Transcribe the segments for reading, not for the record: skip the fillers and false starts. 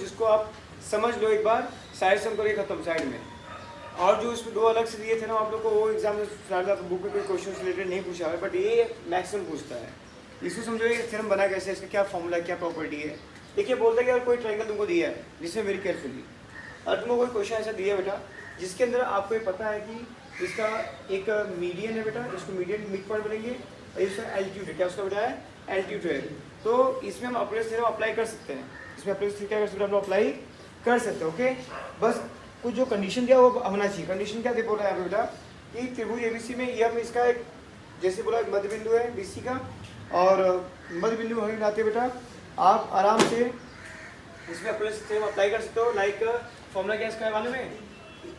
जिसको आप समझ लो एक बार, साइड सम करके खत्म साइड में। और जो इसमें 2 अलग से दिए थे ना आप लोग को, वो एग्जाम में ज़्यादा बुक में कोई क्वेश्चन रिलेटेड नहीं पूछा है, बट ये मैक्सिमम पूछता है। इसको समझो ये थ्योरम बना कैसे, इसका क्या फॉर्मूला है, क्या प्रॉपर्टी है। देखिए बोलता है कि अगर कोई ट्रायंगल तुमको दिया है, जिसमें वेरी केयरफुली, और तुमको कोई क्वेश्चन ऐसा दिया है बेटा जिसके अंदर आपको ये पता है कि इसका एक मीडियन है बेटा, इसको मीडियन मिड पॉइंट बनेंगे, और इसका एल्टीट्यूड है, क्या उसका बेटा है, एल्टीट्यूड है। तो इसमें हम अपने थ्योरम अप्लाई कर सकते हैं, इसमें अपने क्या कर सकते हैं, हम लोग अप्लाई कर सकते हैं। ओके, बस कुछ जो कंडीशन दिया वो होना चाहिए। कंडीशन क्या दे बोल रहा है यहाँ पे बेटा कि त्रिभुज एबीसी में ये हम इसका एक, जैसे बोला मध्य बिंदु है बीसी का, और मध्य बिंदु होने के नाते बेटा आप आराम से इसमें अपने थ्योरम अप्लाई कर सकते हो। लाइक फॉर्मूला क्या इसका है मालूम है,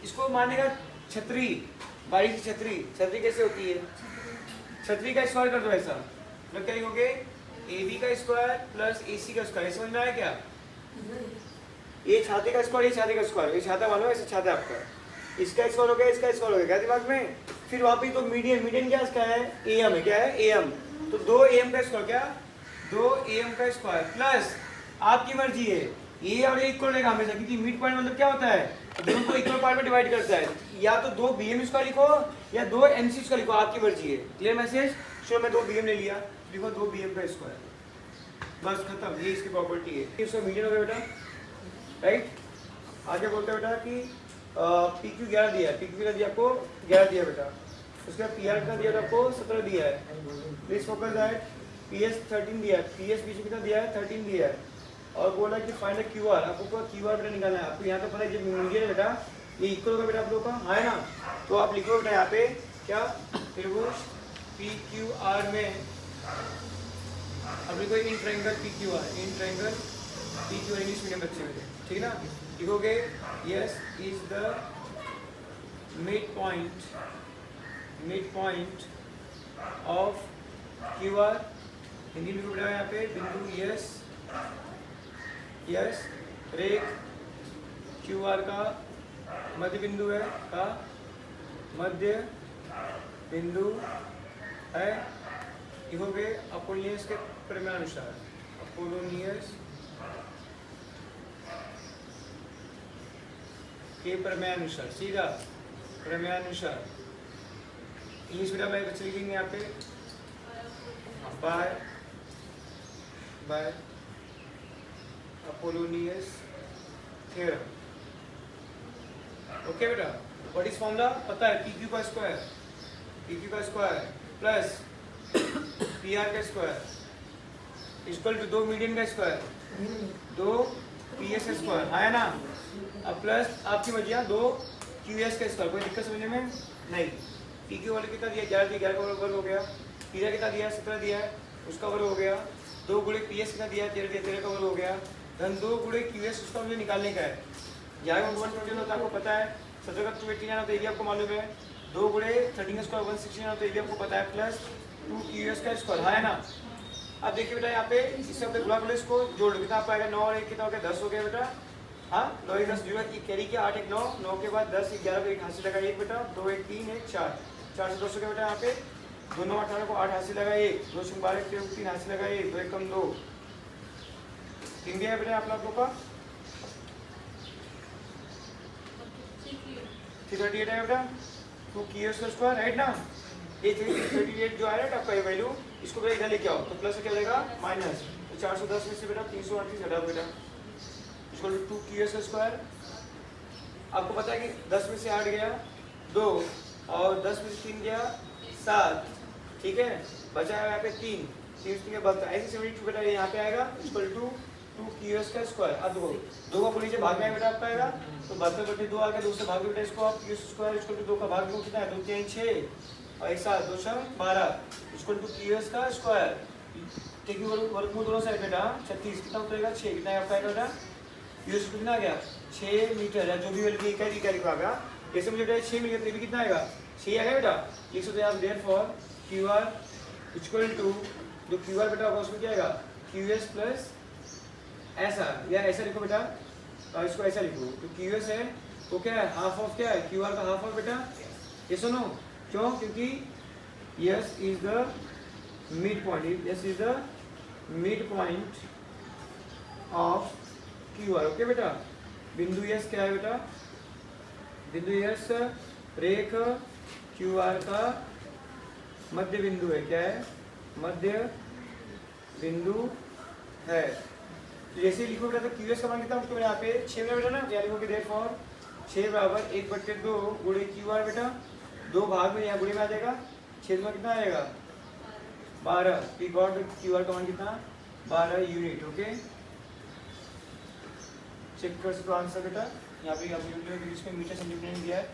इसको मानेगा छतरी, बारी की छतरी। छतरी कैसे होती है, छतरी का स्क्वायर कर दो ऐसा, मतलब क्या लिखोगे, ए बी का स्क्वायर प्लस ए सी का स्क्वायर। समझ में आया क्या, ये छाते का स्क्वायर, ये छाते का स्क्वायर, ये छाता मालूम है, ऐसे छाता है आपका, इसका स्क्वायर हो गया, इसका स्क्वायर हो गया, क्या दिमाग में। फिर वहाँ पे तो मीडियन, मीडियन क्या इसका है, ए एम है, क्या है, ए एम। तो 2 एम का स्क्वायर, क्या 2 एम का स्क्वायर प्लस आपकी मर्जी है, ये और ये इक्वल रहेगा हमेशा, क्योंकि मिड पॉइंट मतलब क्या होता है, दोनों को इक्वल पार्ट में डिवाइड करता है। या तो 2 बी एम स्क्वायर लिखो या 2 एम सी स्क्वायर लिखो, आपकी मर्जी है। Clear message. चलो मैं 2 बी एम ले लिया, लिखो 2 बी एम का स्क्वायर, बस खत्म, ये इसकी प्रॉपर्टी है। इसका मीडियन हो गया बेटा, राइट। आगे बोलते हैं बेटा कि पी क्यू 11 दिया है, पी क्यू दिया आपको 11 दिया बेटा, उसके बाद पी आर का दिया आपको 17 दिया है। Please focus that, P S 13 दिया है, पी एस बीच में कितना दिया है, 13 दिया है। और बोला कि फाइंड क्यू आर, आपको क्यू आर बेटा निकालना है। आपको यहाँ पे पता है जब मीडियन है बेटा, ये इक्वल होगा बेटा आप लोगों का, है ना। तो आप लिखो बेटा यहाँ पे क्या, त्रिभुज पी क्यू आर में, अब लिखो इन ट्रायंगल पी क्यू आर, इन triangle P Q R, English medium बच्चे में, ठीक है ना। लिखोगे yes is the mid point of Q R, Hindi में लिखो यहाँ पे बिंदु यस, यस रेख क्यू आर का मध्य बिंदु है, का मध्य बिंदु है। लिखोगे अपोलोनियस के प्रमेयानुसार, अपोलोनियस के प्रमेयानुसार, सीधा प्रमेयानुसार। इंग्लिश बेटा मैं बच्चे लिखेंगे यहाँ पे बाय अपोलोनियस थ्योरम। ओके बेटा, व्हाट इज फॉर्मूला पता है, पी क्यू का स्क्वायर प्लस पी आर का स्क्वायर इक्वल टू 2 मीडियन का स्क्वायर, 2 पी एस का स्क्वायर, है ना। अब प्लस आपकी मर्जी, 2 क्यू एस का स्क्वायर। कोई दिक्कत समझने में नहीं। पी क्यू वाले कितना दिया, 11 दिया, 11 का वर्ग हो गया। पी आर कितना दिया, 17 दिया है, उसका वर्ग हो गया। 2 गुणे पी एस कितना दिया, 13 दिया, 13 का वर्ग हो गया। धन 2 गुणे क्यू एस, उसका मुझे निकालने का है। यहाँ 120 होता है आपको पता है, 17 का 280 आना तो ये भी आपको मालूम है। 2 गुणे 13 का स्क्वायर 160 आना तो ये भी आपको पता है, प्लस 2 क्यू एस का स्क्वायर, है ना। अब देखिए बेटा यहाँ पे इससे अपने गुणा करो, इसको जोड़ लो, कितना पाएगा, 9 और 1 कितना हो गया, 10 हो गया बेटा। हाँ 9 1 10 जो है कैरी किया, 8 1 9, 9 के बाद 10 11 को 1 हाथ से लगा 1 बेटा, 2 1 3 1 4, 4 से 200 के बेटा यहाँ पे 2 9 18 को 8 हाथ से लगा 1, 2 से 12 के 3 हाथ से लगा 1, 2 1 कम 2, 3 दिया है बेटा आप लोगों का 338 है बेटा, 2 क्यू एस का स्क्वायर, राइट ना। ये 338 जो आया आपका ये वैल्यू, इसको बेटा इधर लेके आओ तो प्लस क्या देगा, माइनस। तो 410 में से बेटा 338 हटा बेटा, इसको 2 क्यू एस का स्क्वायर। आपको पता है कि 10 में से 8 गया 2, और 10 में से 3 गया 7, ठीक है, बचा है यहाँ पे 3 के बाद ऐसे 72 बेटा यहाँ पे आएगा, इक्वल टू 2 क्यू एस का स्क्वायर। अब 2 का नीचे भाग में बेटा आपका आएगा, तो 72 बटे 2 आ गया, 2 से भाग बेटा इसको आप क्यू स्क्वायर इक्वल टू 2 का भाग कितना है, 2 3 6 और 1 7 2 6 12 इक्वल टू क्यू एस का स्क्वायर। ठीक है, वर्गमूल दोनों साइड बेटा 36 कितना उतरेगा 6, कितना आपका आएगा बेटा क्यू एस कितना आ गया 6 मीटर, या जो भी वैल्यू इकाई को आएगा। जैसे मुझे बेटा 6 मीटर, भी कितना आएगा 6 आएगा बेटा। लिख सकते हैं आप therefore Q R equal to, जो क्यू आर बेटा होगा उसमें क्या आएगा क्यू एस प्लस ऐसा, या ऐसा लिखो बेटा, और इसको ऐसा लिखो, तो क्यू एस है वो क्या है, हाफ ऑफ क्या है क्यू आर का हाफ ऑफ बेटा। ये सुनो क्यों, क्योंकि yes is the mid point, yes is the mid point of Q R. Okay बेटा, बिंदु यस क्या है बेटा, बिंदु यस रेख क्यू आर का मध्य बिंदु है। क्या है, मध्य बिंदु है। तो जैसे लिखो बेटा, तो क्यू एस का मान कितना तो यहाँ पे 6 में बेटा ना, यहाँ लिखोगे देयरफॉर 6 बराबर 1/2 गुणे क्यू आर बेटा, 2 भाग में यहाँ गुणे में आ जाएगा, छेद में कितना आएगा 12। पी गॉट क्यू आर का मान कितना 12 यूनिट। ओके, चेक कर सकते हो आंसर बेटा, यहाँ पे आप यूनिट इसमें मीटर सेंटीमीटर दिया है,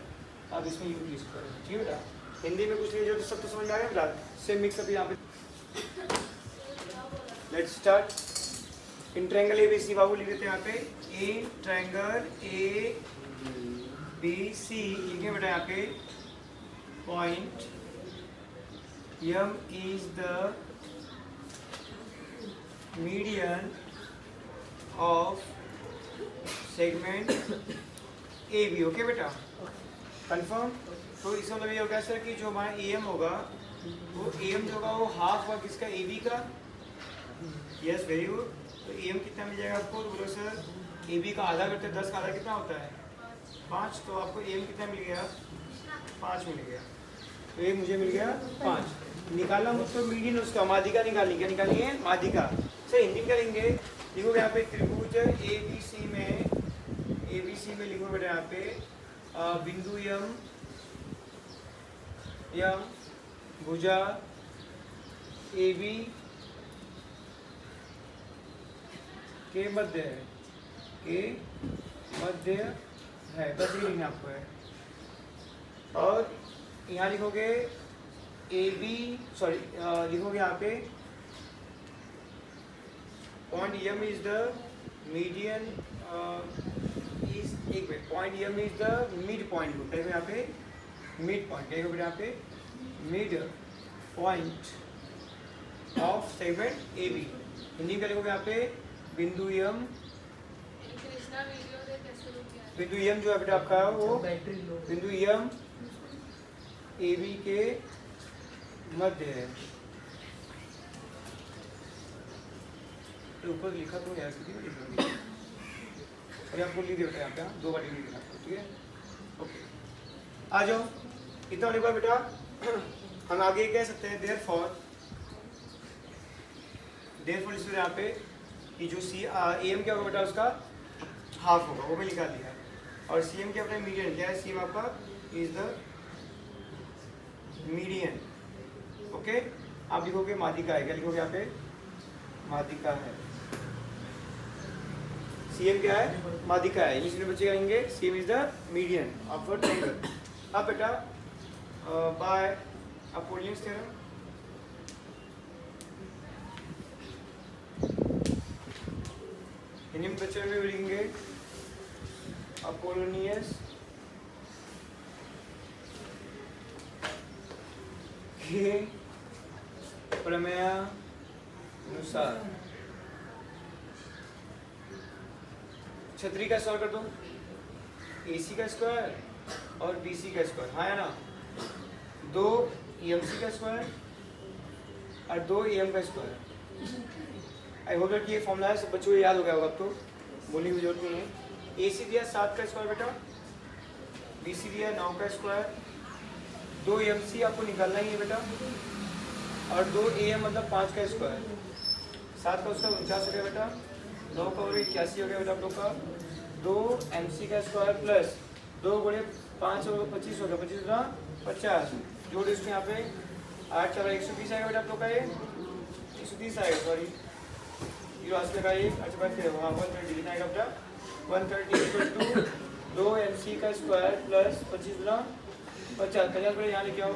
आप इसमें यूनिट यूज करो। ठीक है बेटा, हिंदी में कुछ नहीं जो तो सब तो समझ में आ गया बेटा, सेम मिक्सअप यहाँ पे। Let's start. In triangle A B C बाबू लिख देते हैं यहाँ पे, ए ट्रायंगल ए बी सी लिखे बेटा यहाँ पे, point M is the median of segment A B. Okay बेटा, कंफर्म। तो इसका मतलब ये होगा सर कि जो हमारा ए एम होगा, वो ए एम जो होगा वो हाफ होगा किसका, ए बी का। Yes, very good. तो ए एम कितना मिल जाएगा आपको, तो बोलो सर ए बी का आधा करते हैं 10 का आधा कितना होता है 5, तो आपको ए एम कितना मिल गया 5 मिल गया। तो ये मुझे मिल गया 5। निकालना मुझको मीडियन उसका, माध्यिका निकालनी। क्या निकालनी है, माध्यिका। सर हिंदी में करेंगे, लिखोगे यहाँ पे त्रिभुज ए बी सी में लिखो बेटा यहाँ पे बिंदु यम भुजा ए बी के मध्य है, बस ये लिखना आपको है। और यहाँ लिखोगे ए बी, सॉरी लिखोगे यहाँ पे point M is the median is, एक minute, point M is the mid point होता है यहाँ पे, मिड पॉइंट क्या होगा यहाँ पे, mid point of segment A B. Hindi में लिखोगे यहाँ पे बिंदु एम, बिंदु एम जो है बेटा आपका वो बिंदु एम ए बी के मध्य है। तो ऊपर लिखा तो यार किसी में लिखा, अरे आपको लिख देता है यहाँ पे, 2 बार लिख देना आपको। ठीक है, ओके, आ जाओ। इतना लिखा बेटा, हम आगे कह सकते हैं देयरफॉर इसमें यहाँ पे कि जो सी ए एम क्या होगा बेटा उसका हाफ होगा, वो भी लिखा दिया। और सी एम क्या अपना मीडियन क्या है, सी एम आपका इज द मीडियन। ओके, आप लिखोगे माध्यिका है, क्या लिखोगे यहाँ पे माध्यिका है। सी एम क्या है, माध्यिका है। इंग्लिश में बच्चे कहेंगे C M is the median of a triangle. अब बेटा बाय अपोलियंस थ्योरम, हिंदी में बच्चे में लिखेंगे अपोलोनियस के प्रमेय अनुसार। छतरी का स्क्वायर कर दो, AC का स्क्वायर और BC का स्क्वायर, हाँ है ना, 2 EMC का स्क्वायर और 2 AM का स्क्वायर। आई होप कि ये फॉर्मूला है सब बच्चों को याद हो गया होगा, अब तो बोलने की जरूरत नहीं है। AC दिया 7 का स्क्वायर बेटा, BC दिया 9 का स्क्वायर, 2 MC आपको निकालना ही है बेटा, और 2 AM मतलब 5 का स्क्वायर। 7 का स्क्वायर 49 हो गया बेटा, 9 का और 81 हो गया बेटा आप लोग का। 2 MC का स्क्वायर प्लस 2 गुणे 5 और 25 हो गया, 25 गुना 50, जोड़ इसमें यहाँ पे 8 4 120 आएगा बेटा आप लोग का, ये 130 आएगा, सॉरी ये आज लगा ये। अच्छा बात है, वहाँ 130 कितना आएगा बेटा, 130 इक्वल टू 2 MC का स्क्वायर प्लस 25 गुना 50, 50 बेटा यहाँ लेके आओ।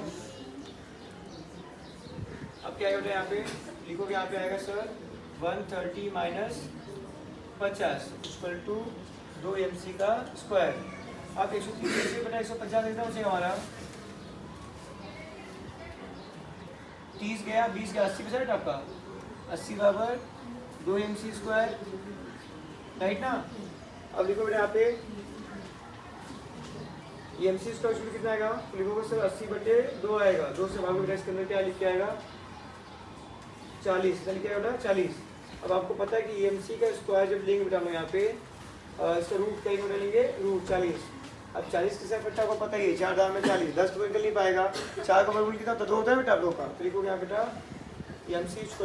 अब क्या आएगा बेटा, यहाँ पे लिखोगे, यहाँ पे आएगा sir 130 minus 50 equal to 2 MC का स्क्वायर। आप 130 से बेटा 150 कितना हो जाएगा हमारा, 30 गया 20 गया 80% आपका, 80 बराबर 2 MC स्क्वायर, राइट ना। अब लिखो बेटा यहाँ पे ये MC स्क्वायर कितना आएगा, तो लिखोगे सर 80/2 आएगा, 2 से भाग बेटा, इसके अंदर क्या लिख के आएगा 40, क्या बेटा 40। अब आपको पता है कि MC का स्क्वायर जब लेंगे बेटा हम यहाँ पे इसका रूट कहीं को डालेंगे, रूट 40। अब 40 किसका फैक्टर को पता ही है, 4 दाम में 40, 10 तो निकल नहीं पाएगा, 4 का वर्गमूल कितना तो 2 होता है बेटा, 2 का। तो लिखोगे यहाँ बेटा MC =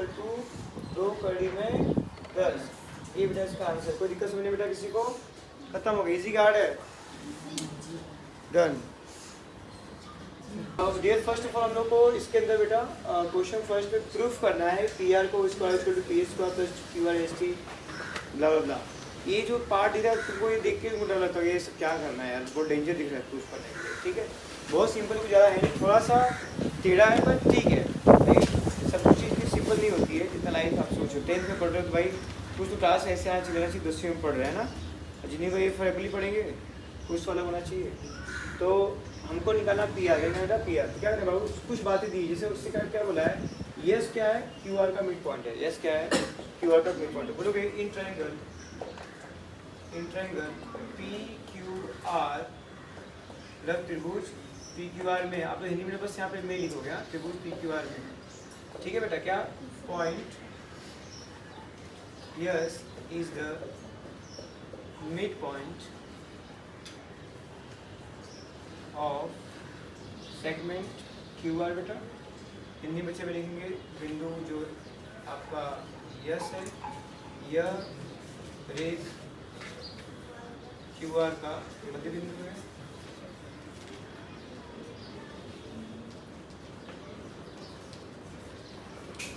2 कड़ी में 10, ये बेटा इसका आंसर। कोई दिक्कत समझने बेटा किसी को? खत्म हो गया, इजी कार्ड है, done. Dear first of all हम लोग को इसके अंदर बेटा क्वेश्चन फर्स्ट में प्रूफ करना है PR को square PS square plus QR ST ब्ला ब्ला ब्ला। ये जो पार्ट दिख रहा है तुमको, ये देख के मुझे डर लगता है ये सब क्या करना है यार, बहुत डेंजर दिख रहा है प्रूफ करने के लिए, ठीक है। बहुत सिंपल, कुछ ज़्यादा है नहीं, थोड़ा सा टेढ़ा है पर ठीक है, सब कुछ चीज़ इतनी सिंपल नहीं होती है जितना लाइफ आप सोचो। 10th में पढ़ रहे हो तो भाई कुछ तो क्लास ऐसे आना चाहिए, 10वीं में पढ़ रहे हैं ना, जिन्हें को ये फर्कली पढ़ेंगे कुछ तो अलग होना चाहिए। तो हमको निकालना PR, बेटा PR तो क्या करें बाबू, कुछ बातें दी, जैसे उससे क्या बोला है, यस क्या है, QR का मिड पॉइंट है, यस क्या है, QR का मिड पॉइंट है। बोलोगे इन ट्रायंगल PQR, मतलब त्रिभुज PQR में, आप तो हिंदी में बस यहाँ पे में लिखोगे, त्रिभुज PQR में, ठीक है बेटा। क्या point yes is the mid point of segment QR बेटा। हिंदी बच्चे में लिखेंगे बिंदु जो आपका यस है, यह रेख QR का मध्य बिंदु है।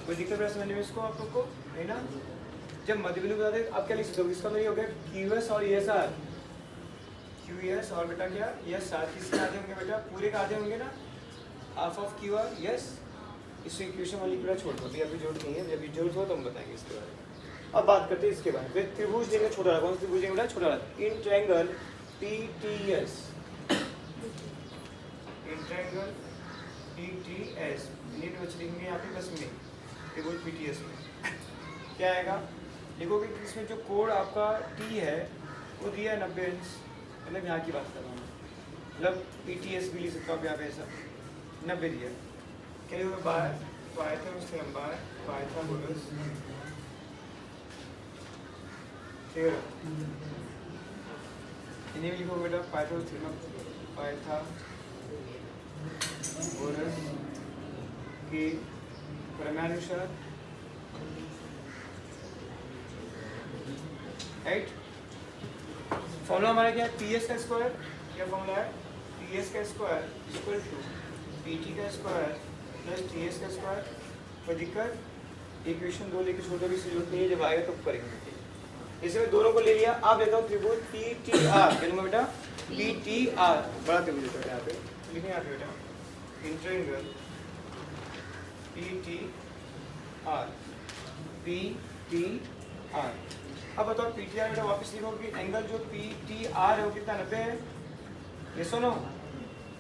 कोई दिक्कत है समझने में इसको आप लोग को, है ना? जब मध्य बिंदु बता दे आप क्या लिख सकते हो, इसका मतलब हो गया QS और ESR, QS और बेटा क्या ESR, किसके आधे होंगे बेटा, पूरे का आधे होंगे ना, हाफ ऑफ QR, यस। इस इक्वेशन वाली पूरा छोड़ दो, अभी जरूरत नहीं है, जब जरूरत हो तो हम बताएंगे इसके बारे में। अब बात करते हैं इसके बारे में। फिर त्रिभुज देंगे छोटा वाला, कौन सा त्रिभुज देंगे बेटा, छोटा वाला। In triangle PTS, in triangle PTS नीट बच लिखेंगे यहाँ पे बस में, त्रिभुज PTS में क्या आएगा, लिखोगे कि इसमें जो कोण आपका T है वो दिया है 90 अंश, मतलब यहाँ की बात कर रहा हूँ, मतलब PTS भी लिख सकता हूँ यहाँ पे, ऐसा 90 दिया है। क्या लिखोगे, पाइथागोरस की लंबाई, पाइथागोरस इन्हें भी लिखोगे बेटा, पाइथागोरस थ्योरम, पाइथागोरस के प्रमेयानुसार, राइट। फॉर्मूला हमारा क्या है, PS का स्क्वायर, क्या फॉर्मूला है, PS का स्क्वायर इक्वल टू PT का स्क्वायर प्लस TS का स्क्वायर। कोई दिक्कत, इक्वेशन 2 लेके छोड़ दो, भी जरूरत नहीं है, जब आएगा तब करेंगे। इसमें दोनों को ले लिया, आप लेता हूँ त्रिभुज PTR, क्या लूँगा बेटा, PTR बड़ा त्रिभुज है यहाँ पे, लिखें यहाँ पे बेटा, इन ट्रायंगल PTR, PTR। अब बताओ PTR बेटा, वापस लिखो कि एंगल जो PTR है वो कितना, 90 है, ये सुनो।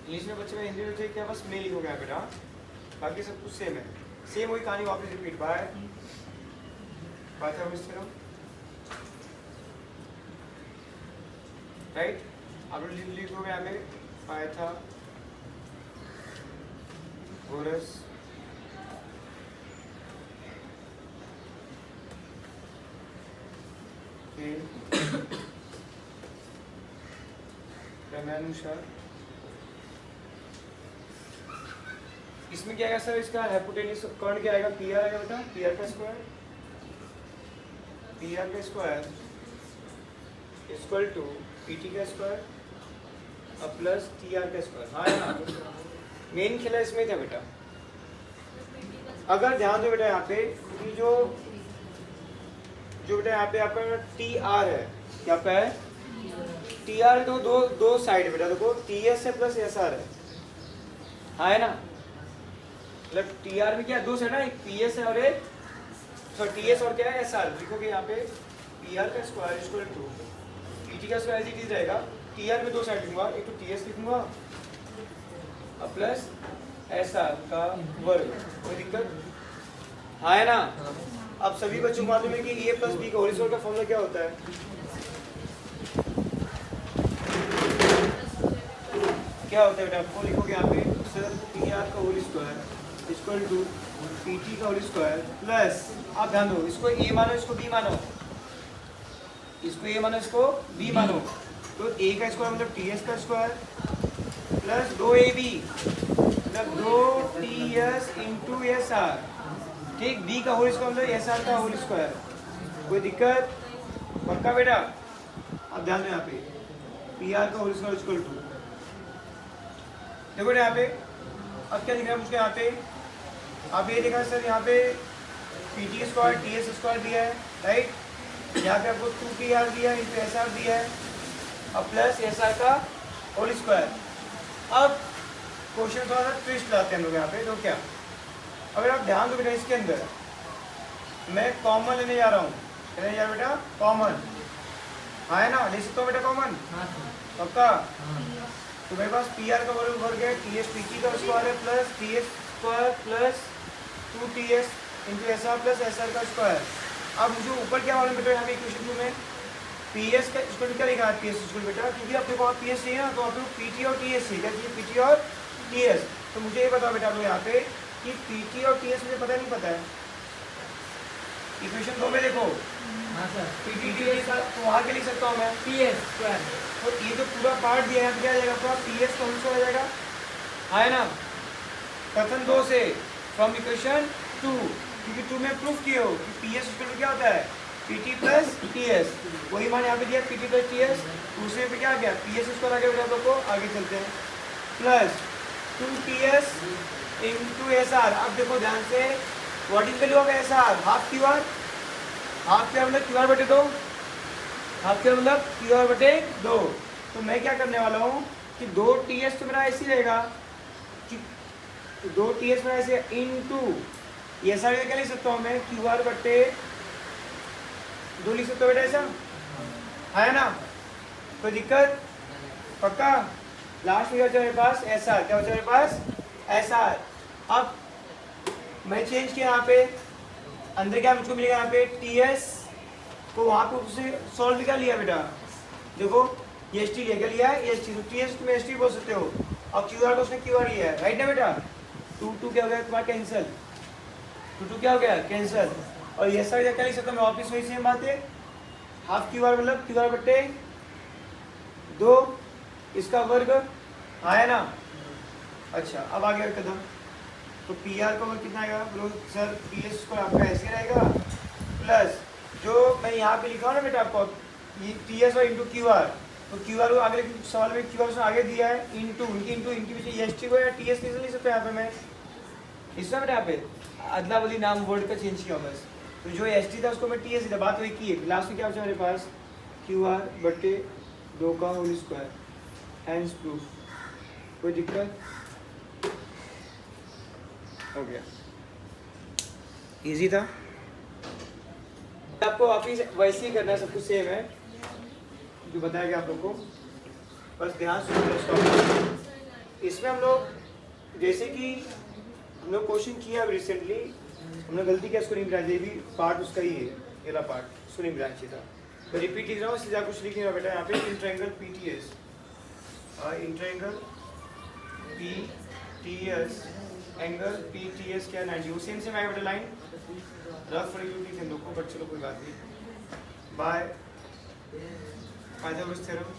इंग्लिश में बच्चे में, हिंदी में क्या बस में लिखोगे यहाँ बेटा, बाकी सब कुछ सेम है, सेम वही कहानी वापस रिपीट, पाइथागोरस थ्योरम, राइट। आप लोग लिखोगे यहाँ पे पाइथागोरस के प्रमेयानुसार। इसमें क्या आएगा सर, इसका हाइपोटेन्यूज कर्ण क्या आएगा, PR आएगा बेटा, PR का स्क्वायर, PR का स्क्वायर इक्वल टू PT का स्क्वायर और प्लस TR का स्क्वायर। हाँ ना, मेन खेला इसमें था बेटा। अगर ध्यान दो बेटा यहाँ पे कि जो बेटा यहाँ पे आपका TR है, क्या पे है TR है, तो दो साइड बेटा, देखो TS है प्लस SR है, हाँ है ना, मतलब TR में क्या दो साइड है, एक PS है और एक TS और क्या है SR। लिखोगे यहाँ पे PR का स्क्वायर इक्वल टू PT का स्क्वायर इज रहेगा, TR में दो साइड लिखूंगा, एक तो TS लिखूंगा और प्लस SR का वर्ग। कोई दिक्कत, हाँ है ना। अब सभी बच्चों को मालूम है कि A प्लस B का होल स्क्वायर का फॉर्मूला क्या होता है, क्या होता है बेटा, आपको लिखोगे यहाँ पे सिर्फ PR का whole square equal to PT का होल स्क्वायर प्लस, आप ध्यान दो, इसको A मानो इसको B मानो, इसको ए मानो, इसको बी मानो, तो ए का स्क्वायर मतलब टी एस का स्क्वायर प्लस 2ab मतलब 2ts इंटू एस आर, ठीक। बी का होल स्क्वायर मतलब एस आर का होल स्क्वायर। कोई दिक्कत? पक्का बेटा? अब ध्यान दो यहाँ पे पी आर का होल स्क्वायर इक्वल टू, देखो यहाँ पे अब क्या दिख रहा है मुझको, यहाँ पे आप ये देखा सर, यहाँ पे P T square T S square दिया है, राइट। यहाँ पे आपको 2pr दिया है इंटू एस आर दिया है, अब प्लस एस आर का होल स्क्वायर। अब क्वेश्चन थोड़ा सा ट्विस्ट लाते हैं हम लोग यहाँ पे, तो क्या, अगर आप ध्यान दो बेटा इसके अंदर मैं कॉमन लेने जा रहा हूँ, क्या लेने जा रहा हूँ बेटा? कॉमन, हाँ है ना, ले सकता हूँ बेटा कॉमन? पक्का? तो मेरे पास पी आर का वर्ग है, टी एस पी टी का स्क्वायर है plus T S square plus 2ts into S R plus S R का स्क्वायर। अब मुझे ऊपर क्या मालूम बेटा, यहाँ पे इक्वेशन 2 में पी एस का स्क्वायर क्या लिखा है? पी एस स्क्वायर बेटा, क्योंकि आपके पास पी एस चाहिए ना, तो आप लोग पी टी और टी एस चाहिए, क्या चाहिए? पी टी और टी एस। तो मुझे ये बताओ बेटा आप लोग यहाँ पे कि पी टी और टी एस मुझे पता नहीं पता है। इक्वेशन 2 में देखो, हाँ sir, P T T S, तो वहाँ क्या लिख सकता हूँ मैं? P S square. तो ये जो पूरा पार्ट दिया है क्या आ जाएगा? पूरा पी एस का होल स्क्वायर आ जाएगा, है ना। कथन 2 से फ्रॉम इक्वेशन 2, क्योंकि 2 में प्रूफ किए हो कि पी एस इक्वल टू क्या होता है? P T plus T S, वही मान यहाँ पे दिया P T plus T S. दूसरे पे क्या आ गया? पी एस स्क्वायर आ गया बेटा, लोग को आगे चलते हैं, plus 2ts into S R. अब देखो ध्यान से, what is value of S R? Half Q R, half Q R मतलब क्यू आर बटे 2, हाफ क्यू आर मतलब क्यू आर बटे 2। तो मैं क्या करने वाला हूँ कि 2ts तो मेरा ऐसे ही रहेगा, 2ts मेरा ऐसे इंटू एस आर क्या लिख सकता हूँ मैं? क्यू आर बटे 2 लिख सकता हूँ बेटा, ऐसा है ना। कोई दिक्कत? पक्का? लास्ट में क्या बचा मेरे पास? S R. क्या बचा मेरे पास? S R. अब मैं चेंज किया यहाँ पे, अंदर क्या मुझको मिलेगा यहाँ पे? टी एस को वहाँ पे उससे सॉल्व क्या लिया बेटा? देखो ये एस टी लिया, क्या लिया है? S T. तो टी एस तुम एस टी बोल सकते हो, और क्यू आर को उसने क्यू आर लिया है, राइट ना बेटा। 2 क्या हो गया तुम्हारा? कैंसिल। 2 क्या हो गया? कैंसिल। और ये सर क्या लिख सकता हूँ मैं? वापिस वही सेम बात है, हाफ क्यू आर मतलब क्यू आर बट्टे 2, इसका वर्ग, हाँ है ना। अच्छा अब आ गया कदम, तो पी आर का वर्ग कितना आएगा? बोलो सर पी एस को आपका ऐसे रहेगा, प्लस जो मैं यहाँ पे लिखा हूँ ना बेटा आपको, ये टी एस और इंटू क्यू आर। तो क्यू आर अगले सवाल में क्यू आर आगे दिया है, इंटू इंटू इनके पीछे एस टी को या टी एस कैसे लिख सकते हैं यहाँ पे मैं? इसमें बेटा यहाँ पे अदला बदली नाम वर्ड का चेंज किया बस। तो जो एस टी था उसको मैं टी एस था, बात वही की है। लास्ट में क्या बचा मेरे पास? क्यू आर बटे 2 का होल स्क्वायर, हैंस प्रूफ। कोई दिक्कत? हो गया, इजी था। आपको वापिस वैसे ही करना है, सब कुछ सेम है जो बताया गया आप लोग को, बस ध्यान से। इसमें हम लोग जैसे कि हम लोग क्वेश्चन किया अब रिसेंटली, हमने गलती किया, इसको नहीं मिला, ये भी पार्ट उसका ही है, अगला पार्ट इसको नहीं मिला चाहिए था। तो रिपीट लिख रहा हूँ, सीधा कुछ लिख नहीं रहा बेटा यहाँ पे। In triangle P T S, in triangle P T S, angle P T S क्या 90, वो सेम सेम आएगा बेटा लाइन। रफ रिव्यू थे लोग को, बट चलो कोई बात नहीं। By Pythagoras theorem.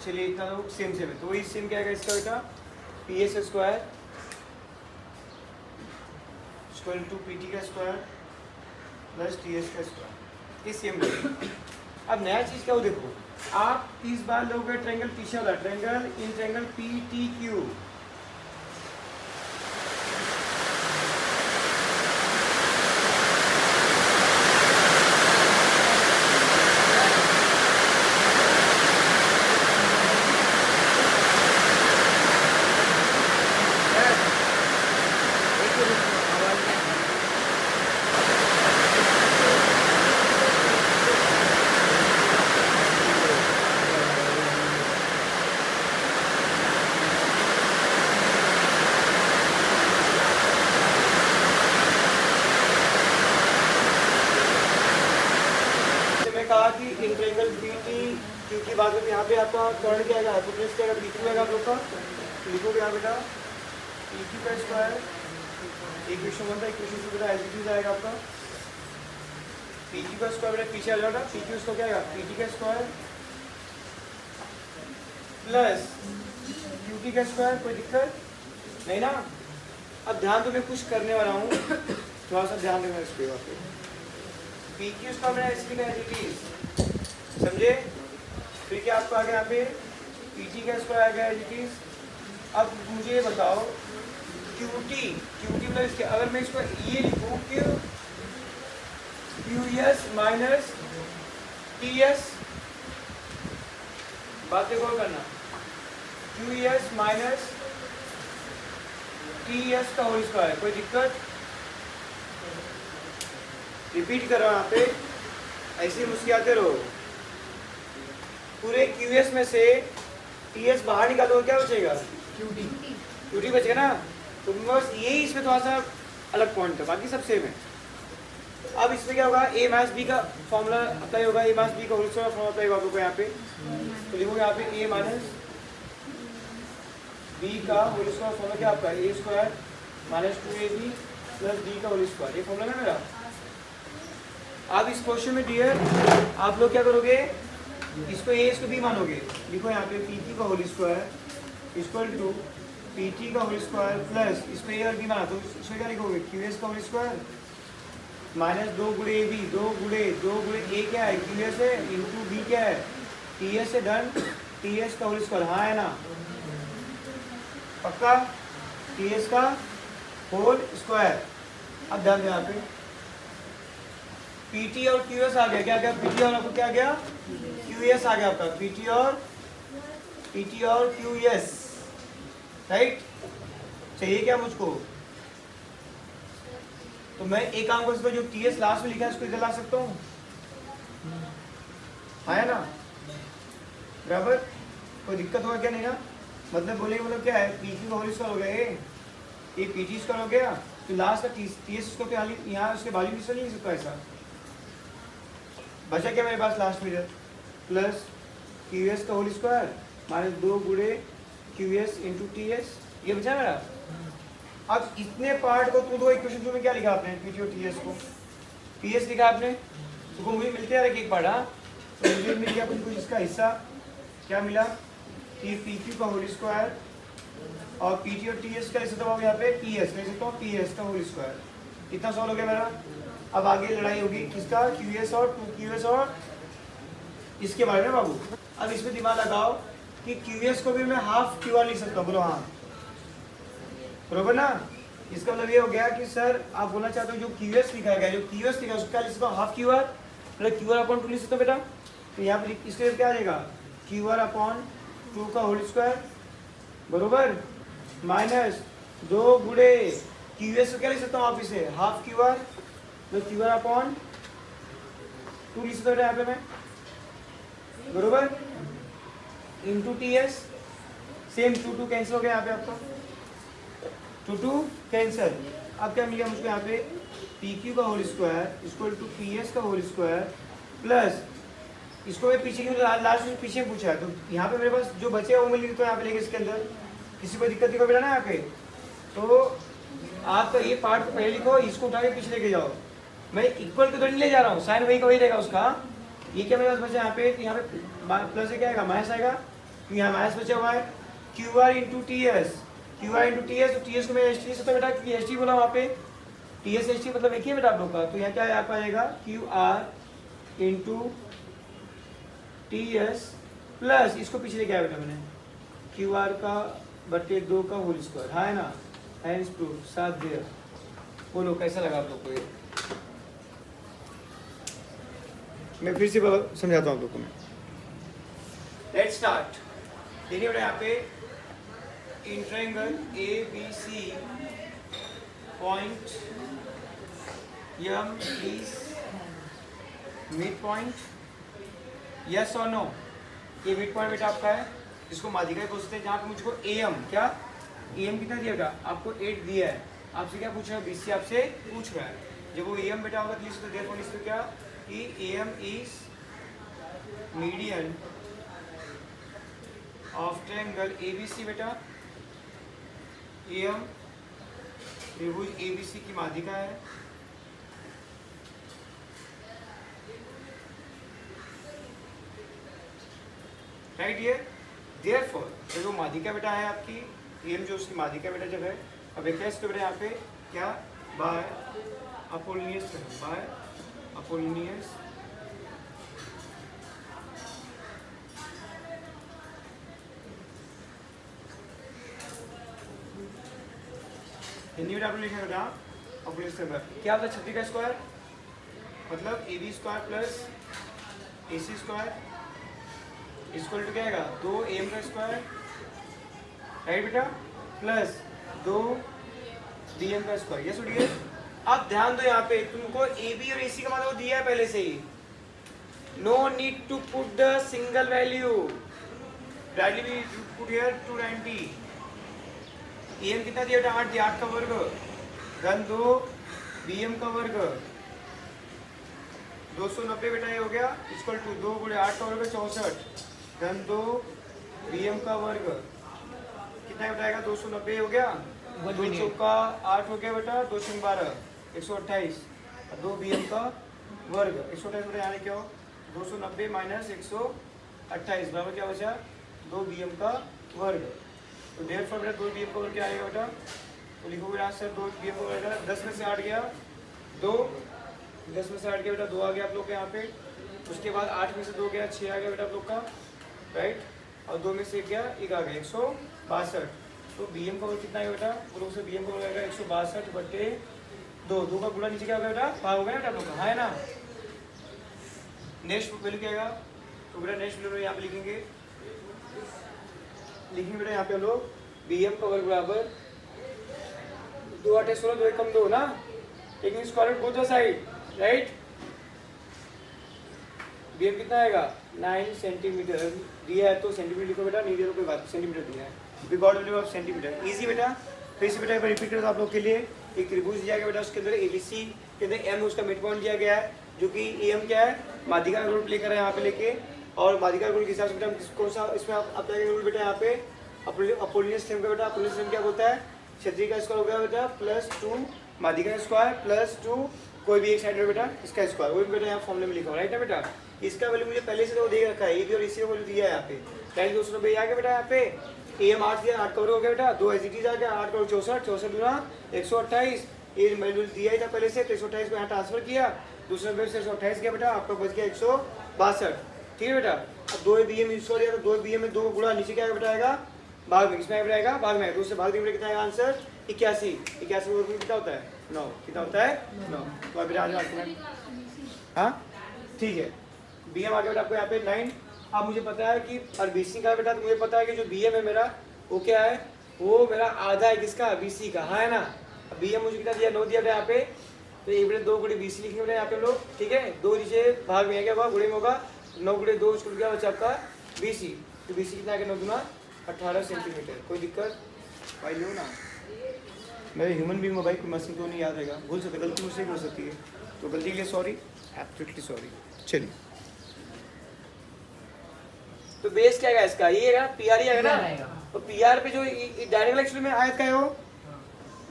चलिए इतना तो सेम सेम है, तो वही सेम क्या आएगा इसका बेटा? P S square square to P T का स्क्वायर प्लस टी एस का स्क्वायर, ये सेम है। अब नया चीज़ क्या हो, देखो आप इस बार लोगे ट्रायंगल पीछे वाला triangle, in triangle P T Q. In triangle B T Q की बात करते हैं, यहाँ पे आपका कर्ण क्या आएगा, हाइपोटेनस क्या आएगा, पी क्यू आएगा आप लोग का। तो लिखोगे यहाँ बेटा पी क्यू का स्क्वायर, इक्वेशन 1 था, इक्वेशन 2 बेटा एलजीब्रा आएगा आपका। पी क्यू का स्क्वायर बेटा पीछे आ जाएगा, पी क्यू इसको क्या आएगा, पी टी का स्क्वायर प्लस क्यू टी का स्क्वायर। कोई दिक्कत नहीं ना। अब ध्यान तो मैं कुछ करने वाला हूँ, थोड़ा सा ध्यान देना इस पे। पी क्यू का मैंने ऐसे लिखा है, समझे। फिर क्या आपको आ गया यहाँ पे पी टी का स्क्वायर आ गया एज। अब मुझे ये बताओ क्यू टी मतलब इसके, अगर मैं इसको ये लिखूँ Q S minus T S, बात देखो करना, Q S minus T S का होल स्क्वायर। कोई दिक्कत, रिपीट कर रहा हूँ यहाँ पे, ऐसे मुस्कुराते रहो। पूरे क्यू एस में से टी एस बाहर निकालो, क्या बचेगा, क्यू टी बचेगा ना। तो बस यही इसमें थोड़ा सा अलग पॉइंट है, बाकी सब सेम है। अब इसमें क्या होगा, ए माइनस बी का फॉर्मूला अप्लाई होगा, ए माइनस बी का होल स्क्वायर फॉर्मूला अप्लाई होगा आपको यहाँ पे। तो लिखोगे यहाँ पे ए माइनस बी का होल स्क्वायर फॉर्मूला क्या आपका, A square minus 2ab plus B का होल स्क्वायर, ये फॉर्मूला है मेरा। अब इस क्वेश्चन में डियर आप लोग क्या करोगे, इसको ए इसको बी मानोगे। लिखो यहाँ पे पी टी का whole square equal to P T का होल स्क्वायर प्लस इसमें ए और बी माना, तो इसमें क्या लिखोगे, क्यू एस का होल स्क्वायर माइनस 2 गुणे ए बी, 2 गुणे ए क्या है, क्यू एस है, इंटू बी क्या है, टी एस है। डन, टी एस का होल स्क्वायर, हाँ है ना, पक्का, टी एस का होल स्क्वायर। अब ध्यान दें यहाँ पे पी टी और क्यू एस आ गया, क्या क्या पी टी और आपको क्या गया, क्यू एस आ गया आपका, पी टी और क्यू एस, राइट। चाहिए क्या मुझको, तो मैं एक काम कर सकता हूँ, जो टी एस लास्ट में लिखा है उसको इधर ला सकता हूँ, है ना, बराबर। कोई दिक्कत होगा क्या, नहीं ना। मतलब बोले मतलब क्या है, पी क्यू का होल स्क्वायर हो गया, ये पी टी स्क्वायर हो गया, तो लास्ट का टी एस उसको यहाँ उसके वैल्यू नहीं लिख सकता, ऐसा बचा क्या मेरे पास लास्ट में, प्लस क्यू एस का होल स्क्वायर माइनस 2 गुणे Q S into T S, ये बचा मेरा। अब इतने पार्ट को तो दो इक्वेशन में क्या लिखा आपने, पी टी और टी एस को, टी एस लिखा आपने, तो मुझे मिलते हैं एक पार्ट, हाँ, तो मुझे मिल गया कुछ इसका हिस्सा, क्या मिला कि पी क्यू का होल स्क्वायर और पी टी और टी एस का हिस्सा, तो यहाँ पे टी एस ले सकता हूँ, टी एस का होल स्क्वायर। इतना सॉल्व हो गया मेरा। अब आगे लड़ाई होगी किसका, क्यू एस और 2QS और इसके बारे में बाबू। अब इसमें दिमाग लगाओ कि क्यू एस को भी मैं हाफ क्यू आर लिख सकता हूँ, बोलो हाँ, बरोबर ना। इसका मतलब ये हो गया कि सर आप बोलना चाहते हो जो क्यू एस लिखा है, जो क्यू एस लिखा है उसका लिख सकता हूँ हाफ क्यू आर, मतलब क्यू आर अपॉन 2 लिख सकता हूँ बेटा। तो यहाँ पर इसके क्या आ जाएगा, क्यू आर अपॉन 2 का होल स्क्वायर, बरोबर, माइनस 2 गुणे क्यू एस को क्या लिख सकता हूँ आप इसे, हाफ क्यू आर, तो क्यू आर अपॉन 2 लिख सकता हूँ यहाँ पे मैं, बरोबर, into T S, same 2 cancel हो गया यहाँ पे आपका, 2 कैंसिल। अब क्या मिल गया मुझको यहाँ पे, पी क्यू का whole square equal to P S का होल स्क्वायर प्लस इसको मैं पीछे लास्ट में पीछे पूछा है, तो यहाँ पे मेरे पास जो बचे वो मैं लिखता हूँ यहाँ पे लेके, इसके अंदर किसी को दिक्कत नहीं को बेटा ना यहाँ पे। तो आपका ये पार्ट को पहले लिखो, इसको उठा के पीछे लेके जाओ, मैं इक्वल तो नहीं ले जा रहा हूँ, साइन वही का वही रहेगा उसका। ये क्या मेरे पास बचा यहाँ पे, यहाँ पे प्लस से क्या आएगा, माइनस आएगा, तो यहाँ माइनस बचा हुआ है, Q R into T S, Q R into T S, तो टी एस को मैं एच टी से बेटा एच टी बोला वहाँ पे, टी एस एच टी मतलब एक ही है बेटा आप लोग का। तो यहाँ क्या आ पाएगा, Q R into T S plus इसको पीछे लेके आया बेटा मैंने, क्यू आर का बटे 2 का होल स्क्वायर, हाँ है ना, हैंस प्रूफ साथ दे। बोलो कैसा लगा आप लोग को ये, मैं फिर से समझाता हूँ आप लोग को मैं। Let's start. देखिए बेटा यहाँ पे in triangle A B C point M is mid point, yes और नो। ये मिड पॉइंट बेटा आपका है, इसको माध्यिका बोलते हैं, जहाँ पे मुझको ए एम, क्या ए एम कितना दिया आपको 8 दिया है, आपसे क्या पूछ रहा है, बीसी आपसे पूछ रहा है। जब वो ए एम बेटा होगा तो देयरफॉर इसको क्या कि A M is median of triangle ABC बेटा, AM त्रिभुज ABC की माध्यिका है। राइट, ये देयरफॉर जो माध्यिका बेटा है आपकी AM जो उसकी माध्यिका बेटा जब है, अब एक टेस्ट बेटा यहाँ पे क्या by Apollonius, by Apollonius Hindi में आपने लिखा बेटा अपोलिनियस क्या होता है, छत्ती का स्क्वायर मतलब AB square plus AC square equal to क्या आएगा 2AM का स्क्वायर, राइट बेटा, प्लस 2BM का स्क्वायर। ये सुनिए, अब ध्यान दो यहाँ पे तुमको AB और AC का मतलब दिया है पहले से ही, no need to put the single value, directly we put here 290। AM कितना दिया बेटा 8 दिया, 8 का वर्ग धन 2BM का वर्ग 290 बेटा, ये हो गया इक्वल टू 2 गुणे 8 का वर्ग 64 धन 2BM का वर्ग कितना बेटा आएगा 290 हो गया, 2 चौका 8 हो गया बेटा, 2 छंग 12 128 और 2BM का वर्ग 128 बेटा, यानी क्या हो 290 माइनस 128 बराबर क्या बचा 2BM का वर्ग। तो देयरफॉर बेटा 2BM का वर्ग क्या आएगा बेटा, तो लिखोगे यहाँ सर 2BM का वर्ग 10 में से 8 गया 2, 10 में से 8 गया बेटा 2 आ गया आप लोग के यहाँ पे, उसके बाद 8 में से 2 गया 6 आ गया बेटा आप लोग का, राइट, और 2 में से 1 गया 1 आ गया 162। तो BM का वर्ग कितना है बेटा, वो लोग से BM का वर्ग आएगा 162 बटे 2 का गुणा नीचे क्या होगा बेटा 5 हो गया बेटा आप लोग का, है ना। नेक्स्ट वैल्यू क्या आएगा, तो बेटा नेक्स्ट वैल्यू यहाँ पे लिखेंगे बेटा यहाँ पे हम लोग BM का वर्ग बराबर 2 8 16 2 कम 2 ना, taking square root both the side, right. BM कितना आएगा 9 सेंटीमीटर दिया है, तो सेंटीमीटर लिखो बेटा, नहीं दिया तो कोई बात, सेंटीमीटर दिया है, we got value of centimetre. Easy बेटा, फिर से बेटा एक बार रिपीट करता आप लोग के लिए, एक त्रिभुज दिया गया बेटा, उसके अंदर ABC के अंदर M उसका मिड पॉइंट दिया गया है, जो कि AM क्या है माध्यिका का रूल प्ले कर रहे हैं यहाँ पे लेके, और माध्यिका रूल के हिसाब से बेटा कौन सा इसमें आप अप्लाई करेंगे रूल बेटा यहाँ पे अपोलिनियस थ्योरम का बेटा, अपोलिनियस थ्योरम क्या बोलता है, क्षत्रिय का स्क्वायर हो गया बेटा प्लस 2 माध्यिका का स्क्वायर प्लस 2 कोई भी एक साइड में बेटा इसका स्क्वायर, वो भी बेटा यहाँ फॉर्मूले में लिखा हुआ, राइट ना बेटा। इसका वैल्यू मुझे पहले से तो दे रखा है, AB और AC का वैल्यू दिया है यहाँ पे, टाइम 290 आ गया बेटा यहाँ पे, AM 8 दिया 8 कवर हो गया बेटा, 2 एसिटीज आ गया 8 कवर 64 64 दूना 128, ये वैल्यू दिया ही था पहले से, तो 128 को यहाँ ट्रांसफर किया, दूसरे वेब से 128 गया बेटा, आपका बच गया 162, ठीक है बेटा। अब 2BM यूज कर दिया, तो 2BM में 2 गुणा नीचे क्या बेटा आएगा भाग में, किसमें आएगा भाग में, 2 से भाग देंगे कितना आएगा आंसर 81, 81 वर्ग में कितना होता है 9, कितना होता है 9, तो अभी हाँ ठीक है। BM आ गया बेटा आपको यहाँ पे 9। अब मुझे पता है कि और BC का बेटा, तो मुझे पता है कि जो BM है मेरा वो क्या है, वो मेरा आधा है किसका BC का, हाँ है ना। अब BM मुझे कितना दिया 9 दिया बेटा यहाँ पे, तो ये बेटा 2 गुणे BC लिखेंगे बेटा यहाँ पे लोग, ठीक है, 2 नीचे भाग में आ गया वह गुणे में होगा 9 गुणे 2 छूट गया बच्चा आपका BC, तो BC कितना आ गया 9 दूना 18 सेंटीमीटर। कोई दिक्कत भाई लो ना, मैं ह्यूमन बीइंग भाई, कोई मशीन तो नहीं याद रहेगा, भूल सकते, गलती मुझसे भी हो सकती है, तो गलती के लिए सॉरी, एब्सोल्युटली सॉरी। चलिए तो बेस क्या है इसका, ये है PR ही है ना, तो PR पे जो डायरेक्ट एक्चुअली में आयत का है वो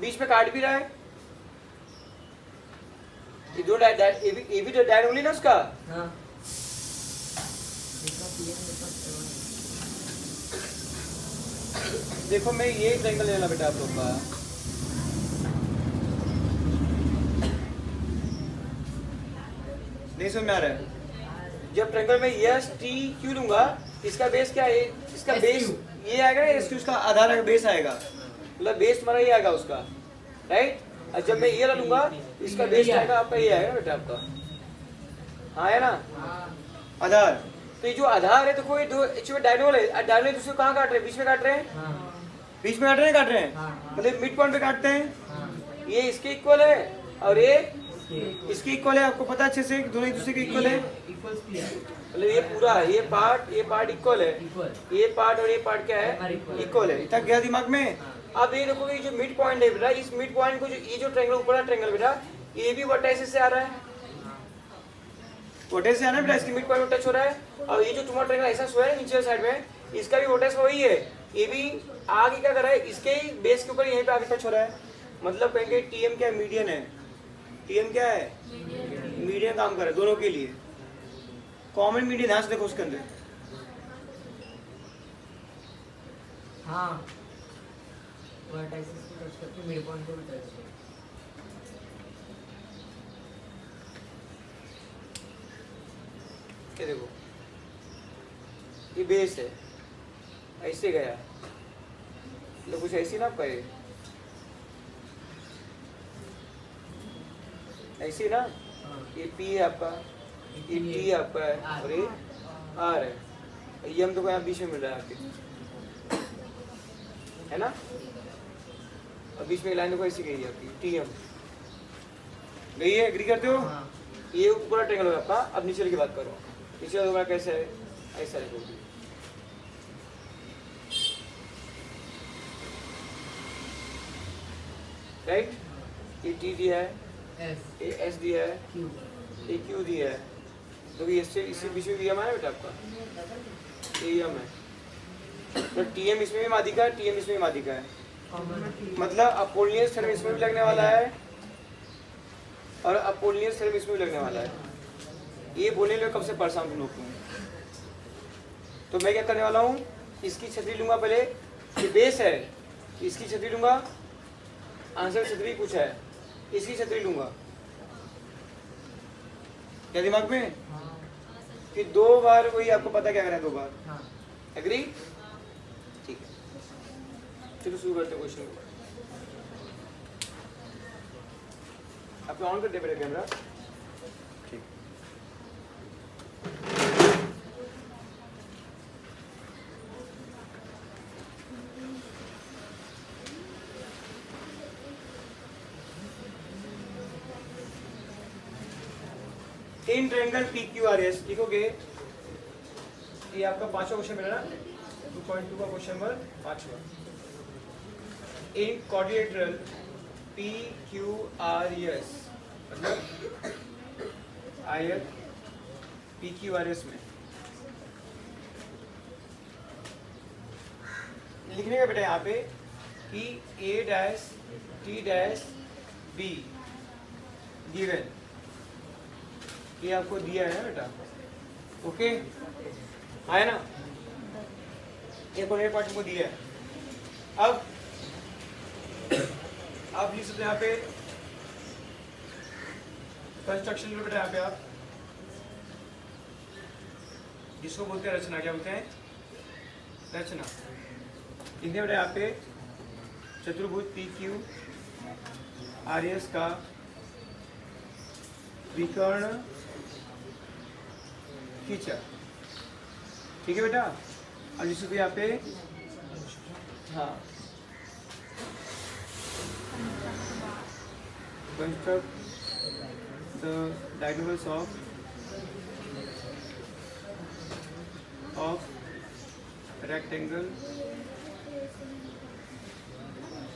बीच में काट भी रहा है, ये दो ये भी तो डायरेक्टली ना उसका, हाँ। देखो मैं ये ट्रायंगल लेना बेटा आप लोग का, नहीं समझ में आ रहा है, जब ट्रायंगल में यस टी क्यू लूंगा, इसका बेस क्या है, इसका बेस ये आएगा, इसकी उसका आधार आएगा, बेस आएगा, मतलब बेस हमारा ये आएगा उसका, राइट। और जब मैं ये लूंगा इसका बेस क्या आएगा आपका, ये आएगा बेटा आपका, हाँ है ना आधार। तो ये जो आधार है तो कोई दो डायगोनल है, डायगोनल दूसरे को कहाँ काट रहे हैं, बीच में काट रहे हैं, बीच में काट रहे हैं मतलब मिड पॉइंट पे काटते हैं, ये इसके इक्वल है और ये इसकी इक्वल है, आपको पता अच्छे से दोनों एक दूसरे के इक्वल है, मतलब ये पूरा ये पार्ट इक्वल है, ये पार्ट और ये पार्ट क्या है इक्वल है, इतना गया दिमाग में। अब ये देखो ये जो मिड पॉइंट है बेटा, इस मिड पॉइंट को जो ये जो ट्रायंगल ऊपर ट्रायंगल बेटा, ये भी वर्टाइसिस से आ रहा है, वोटेस है ना बेटा, इसकी मिड पॉइंट में टच हो रहा है। और ये जो तुम्हारा ट्रायंगल ऐसा सोया है नीचे साइड में, इसका भी वोटेस वही है, ये भी आगे क्या कर रहा है, इसके ही बेस के ऊपर यहीं पे आगे टच हो रहा है। मतलब कहेंगे टीएम क्या है, मीडियन है। टीएम क्या है, मीडियन काम कर रहा है दोनों के लिए। कॉमन मीडियन ध्यान से देखो उसके अंदर। हाँ वर्टाइसिस को टच करके मिड पॉइंट को भी टच करके। ये देखो ये बेस है, ऐसे गया तो कुछ ऐसी ना पाए, ऐसी ना। ये पी है आपका, ये टी आपका है, और ये आर है। ये हम तो यहाँ बीच में मिल रहा है आपके, है ना। और बीच में लाइन को ऐसी गई है आपकी, टी एम गई है, एग्री करते हो। ये पूरा ट्रायंगल होगा आपका। अब नीचे की बात करो, नीचे वाला कैसे है, ऐसा है। राइट, ये टी दिया है, ये एस दिया है, ये क्यू दिया है, तो इससे इसी बीच में भी एम है बेटा आपका, ये एम है। तो टी एम इसमें भी माध्यिका है, टी एम इसमें भी माध्यिका है। मतलब अपोलिनियस थ्योरम इसमें भी लगने वाला है और अपोलिनियस थ्योरम इसमें भी लगने वाला है। ये बोलने में कब से परेशान तुम लोग को। तो मैं क्या करने वाला हूँ, इसकी छतरी लूंगा पहले, ये बेस है, इसकी छतरी लूंगा, आंसर छतरी पूछा है, इसकी छतरी लूंगा। क्या दिमाग में कि 2 बार वही आपको पता क्या करना है, 2 बार। एग्री, ठीक है। चलो शुरू करते क्वेश्चन को। आप ऑन कर दे मेरा कैमरा, ठीक। इन ट्रायंगल PQRS लिखोगे, ये आपका 5वां क्वेश्चन मिला ना, 2.2 का क्वेश्चन नंबर 5वां। इन क्वाड्रिलेटरल PQRS मतलब आयत PQRS में लिखने का बेटा यहाँ पे कि A', T', B गिवन, ये आपको दिया है ना बेटा, ओके आया ना, ये कोऑर्डिनेट पार्ट को दिया है। अब आप लिख सकते हैं यहाँ पे कंस्ट्रक्शन में बेटा, यहाँ पे आप जिसको बोलते हैं रचना, क्या बोलते हैं, रचना। लिखने बेटा यहाँ पे चतुर्भुज PQRS का विकर्ण खींचा, ठीक है बेटा। और जिसको भी यहाँ पे, हाँ, construct the diagonals of rectangle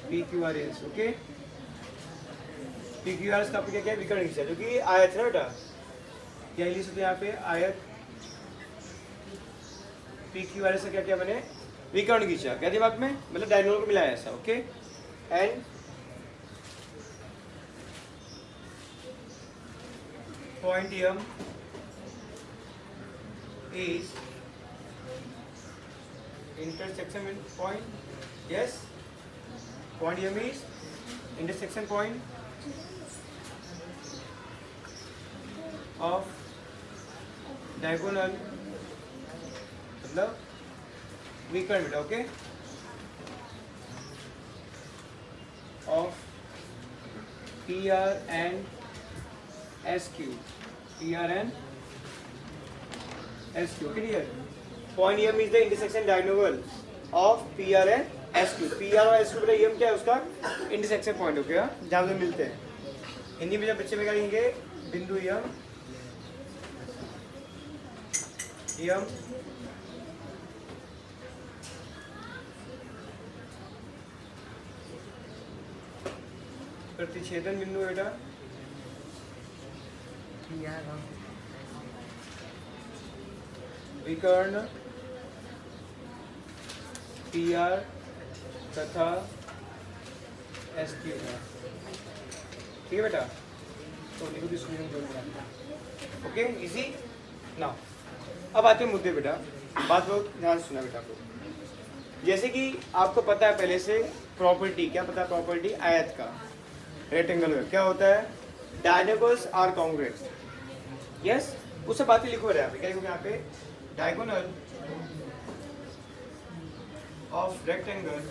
PQRS, okay. PQRS का आपको क्या है, विकर्ण खींचा, जो कि आयत है बेटा। क्या लिख सकते हैं यहाँ पे, आयत PQRS से क्या किया मैंने, विकर्ण खींचा। क्या दिमाग में, मतलब डायगोनल को मिलाया ऐसा, okay. And point M is intersection point, yes, point M is intersection point of diagonal, मतलब विकर्ण बेटा, okay, of PR and SQ, PR and SQ, clear? Point M is the intersection diagonal of PR and SQ. PR और SQ बेटा M क्या है उसका, intersection point, हो गया जहाँ पे मिलते हैं। हिंदी में जब बच्चे में क्या लिखेंगे, बिंदु M प्रतिच्छेदन बिंदु बेटा विकर्ण पी आर तथा एस क्यू है। ठीक है बेटा, तो लिखो दिस ओके इजी नाउ। अब आते हैं मुद्दे बेटा, बात बहुत ध्यान से सुना बेटा को। जैसे कि आपको पता है पहले से प्रॉपर्टी, क्या पता है प्रॉपर्टी आयत का, रेक्टेंगल का क्या होता है, डायगोनल्स आर कॉन्ग्रुएंट। यस, उससे बातें लिखो रहे क्या लिखोगे यहाँ पे, diagonal of rectangle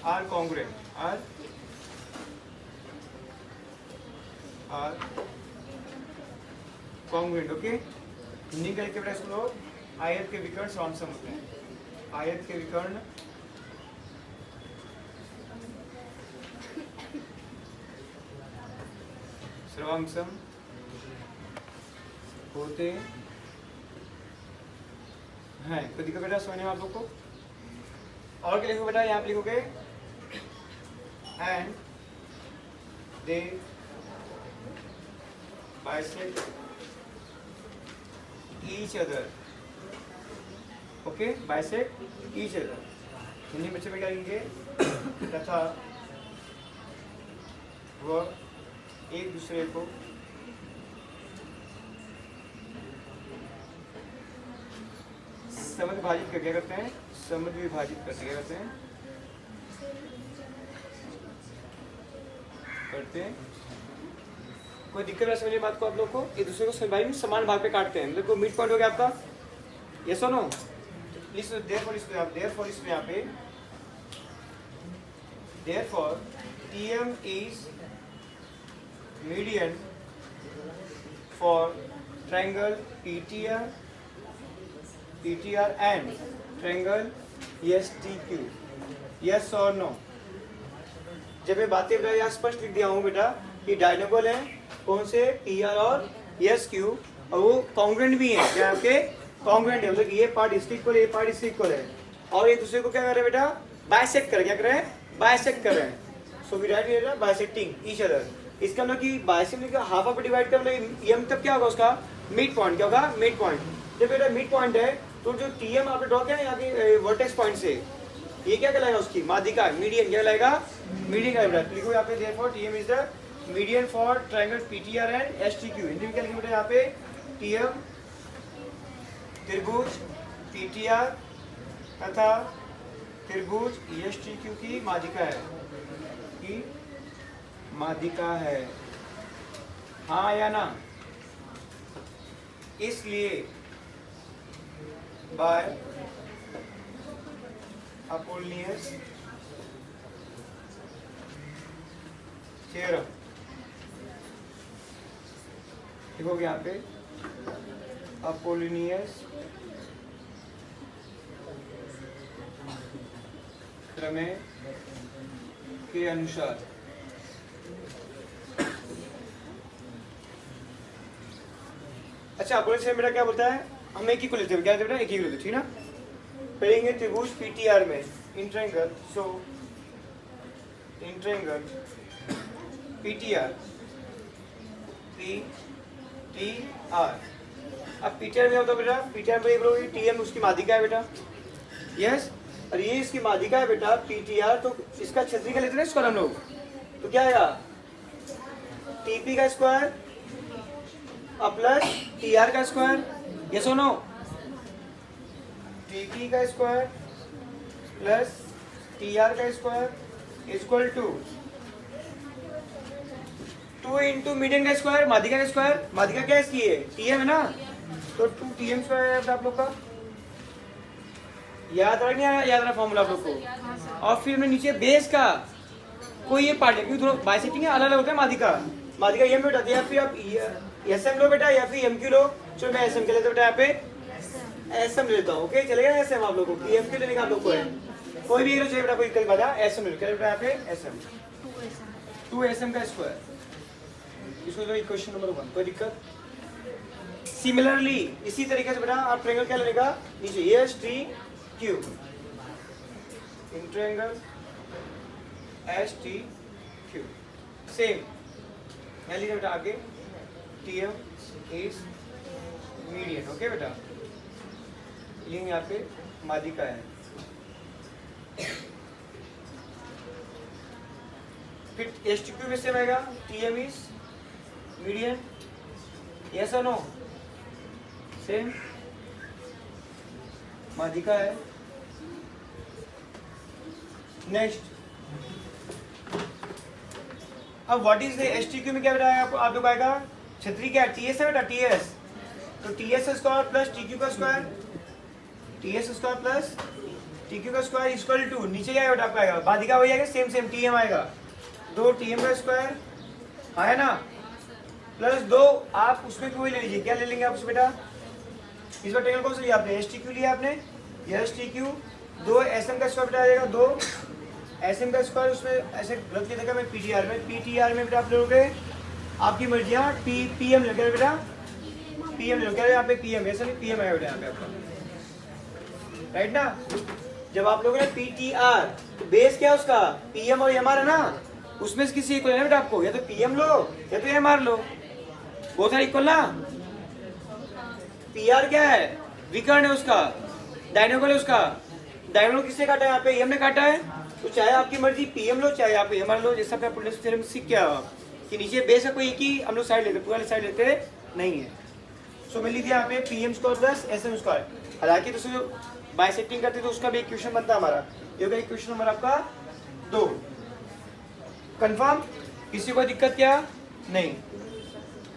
are congruent, are congruent. Okay, Hindi का क्या इसको लोग आयत के विकर्ण सर्वांसम होते हैं, आयत के विकर्ण सर्वांसम होते हैं। तो दिखो बेटा समझने में आप लोग को। और क्या लिखो बेटा, यहाँ पे लिखोगे and they bisect each other. Okay, bisect each other. Hindi बच्चे में क्या लिखेंगे, तथा वह एक दूसरे को समझ विभाजित कर क्या करते हैं, समझ विभाजित करते क्या करते हैं। कोई दिक्कत है समझने बात को आप लोग को, एक दूसरे को भाई में समान भाग पे काटते हैं, मतलब को मिड पॉइंट हो गया आपका, यस और नो। देयरफॉर इसमें यहाँ पे therefore TM is median for triangle PTR and triangle STQ, yes और नो। जब ये बातें बेटा यहाँ स्पष्ट लिख दिया हूँ बेटा कि डायगोनल है कौन से, PR और SQ, और वो कॉन्ग्रुएंट भी है, क्या आपके कॉन्ग्रुएंट है, मतलब ये पार्ट इसके इक्वल है, ये पार्ट इसके इक्वल है, और एक दूसरे को क्या कर रहे हैं बेटा, बाइसेक्ट कर, क्या कर रहे हैं, बाइसेक्ट कर रहे हैं। So we write here bisecting each other. इसका मतलब कि बाइसेक्ट का हाफ ऑफ डिवाइड कर ले, ये मतलब क्या होगा उसका मिड पॉइंट, क्या होगा मिड पॉइंट। जब बेटा मिड पॉइंट है तो जो TM आपने ड्रॉ किया यहाँ के वर्टेक्स पॉइंट से, ये क्या कहलाएगा उसकी माध्यिका, मीडियन क्या कहलाएगा, मीडियन का बेटा। लिखो यहाँ पे therefore TM is the median for triangle PTR and STQ। Hindi में क्या लिखेंगे बेटा यहाँ पे, TM त्रिभुज PTR तथा त्रिभुज STQ की माध्यिका है, की माध्यिका है, हाँ या ना। इसलिए बाय अपोलिनियस थ्योरम, देखोगे यहाँ पे अपोलिनियस प्रमेय के अनुसार अच्छा अपोलिनियस बेटा क्या बोलता है, हम एक ही को लेते हैं, क्या लेते हैं बेटा, एक ही को लेते हैं, ठीक ना। पढ़ेंगे त्रिभुज PTR में in triangle, so in triangle PTR अब PTR में होता है बेटा, PTR में एक लोग TM उसकी माध्यिका है बेटा, यस, और ये इसकी माध्यिका है बेटा PTR, तो इसका क्षेत्रीय का लेते हैं स्क्वायर हम लोग, तो क्या आएगा TP का स्क्वायर प्लस TR का स्क्वायर, यस और नो, TP का स्क्वायर प्लस TR का square equal to 2 into median का स्क्वायर, माध्यिका का स्क्वायर, माध्यिका क्या इसकी है, TM है ना, तो 2TM स्क्वायर आप लोग का, याद रखना, याद रहा फॉर्मूला आप लोग को। और फिर हमने नीचे बेस का कोई ये पार्ट है, क्योंकि दोनों बाइसेक्टिंग अलग अलग होता है, माध्यिका ये में उठाते हैं, या फिर आप SM लो बेटा या फिर MQ लो। चलो मैं SM के लेता बेटा, यहाँ पे SM लेता हूँ, ओके चलेगा SM आप लोग को, MQ लेने का आप लोग को है, कोई भी चाहिए बेटा, कोई दिक्कत बात है, SM ले बेटा यहाँ पे SM 2SM का स्क्वायर, इसको तो इक्वेशन नंबर 1, कोई दिक्कत। सिमिलरली इसी तरीके से बेटा आप ट्रायंगल क्या लेने का, नीचे STQ, in triangle STQ same, यहाँ लीजिए बेटा आगे TM is मीडियन। ओके बेटा, ये यहाँ पे माध्यिका है। फिर HTQ में सेम आएगा, TM इज मीडियन, यस और नो, सेम माध्यिका है। नेक्स्ट, अब व्हाट इज द HTQ में क्या बताया आप लोग आएगा, छतरी क्या है, TS है बेटा, TS, तो TS स्क्वायर प्लस TQ का square, TS square plus TQ का स्क्वायर इक्वल टू, नीचे क्या बेटा आपका आएगा, बाधिका वही आएगा, सेम सेम TM आएगा, 2 TM का स्क्वायर है ना, प्लस 2 आप उसमें भी वही ले लीजिए, क्या ले लेंगे आप उसमें बेटा, इस बार टेबल कौन सा लिया आपने, HTQ लिया आपने, यह HTQ, 2 SM का स्क्वायर बेटा आ जाएगा, 2 SM का स्क्वायर, उसमें ऐसे गलत लिया था मैं PTR में बेटा आप लोगे आपकी मर्जी, यहाँ PM लगे बेटा, PM ले लो, क्या यहाँ पे PM, ऐसा नहीं PM आया बेटा यहाँ पे आपका, राइट ना। जब आप लोगों ने PTR, तो बेस क्या है उसका, PM और MR है ना, उसमें से किसी इक्वल है बेटा आपको, या तो PM लो या तो MR लो, बहुत सारे इक्वल ना। PR क्या है, विकर्ण है उसका, डायनोगल है उसका, डायनोगल किससे काटा है यहाँ पे, M ने काटा है, तो चाहे आपकी मर्जी PM लो चाहे आप MR लो, जैसा आपने पुलिस थ्योरम सीख के आओ कि नीचे बेस है कोई एक ही हम लोग साइड लेते, पूरा साइड लेते नहीं है। सो मैं लिख दिया यहाँ पे PM square plus SM square, हालांकि तो बाइसेक्टिंग करते तो उसका भी इक्वेशन बनता है हमारा, ये होगा इक्वेशन नंबर आपका 2। कंफर्म, किसी को दिक्कत क्या नहीं।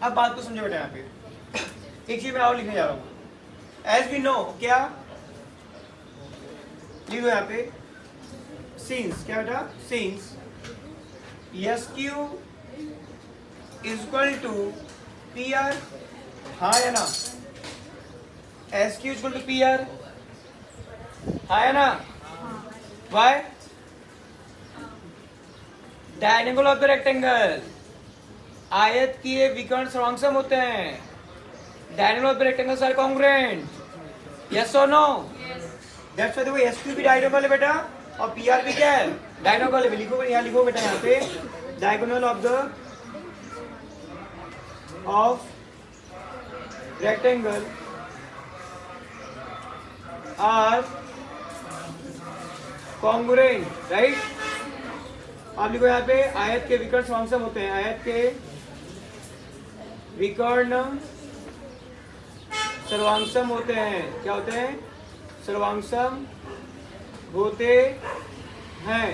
अब बात को समझो बेटा, यहाँ पे एक चीज मैं और लिखने जा रहा हूँ, एज वी नो, क्या लिख दो यहाँ पे, सिंस, क्या बेटा, since SQ is equal to PR, हाँ या ना, SQ is equal to PR, हाँ या ना, why, diagonal of the rectangle, आयत की विकर्ण सर्वांगसम होते हैं, diagonal of the rectangles are congruent, yes और नो, दैट्स व्हाई देखो SQ भी डायगोनल है बेटा और PR भी क्या है, डायगोनल है, लिखो यहाँ लिखो बेटा, यहाँ पे diagonal of rectangle are congruent, right. आप लिखो यहाँ पे आयत के विकर्ण सर्वांगसम होते हैं, आयत के विकर्ण सर्वांगसम होते हैं, क्या होते हैं, सर्वांगसम होते हैं,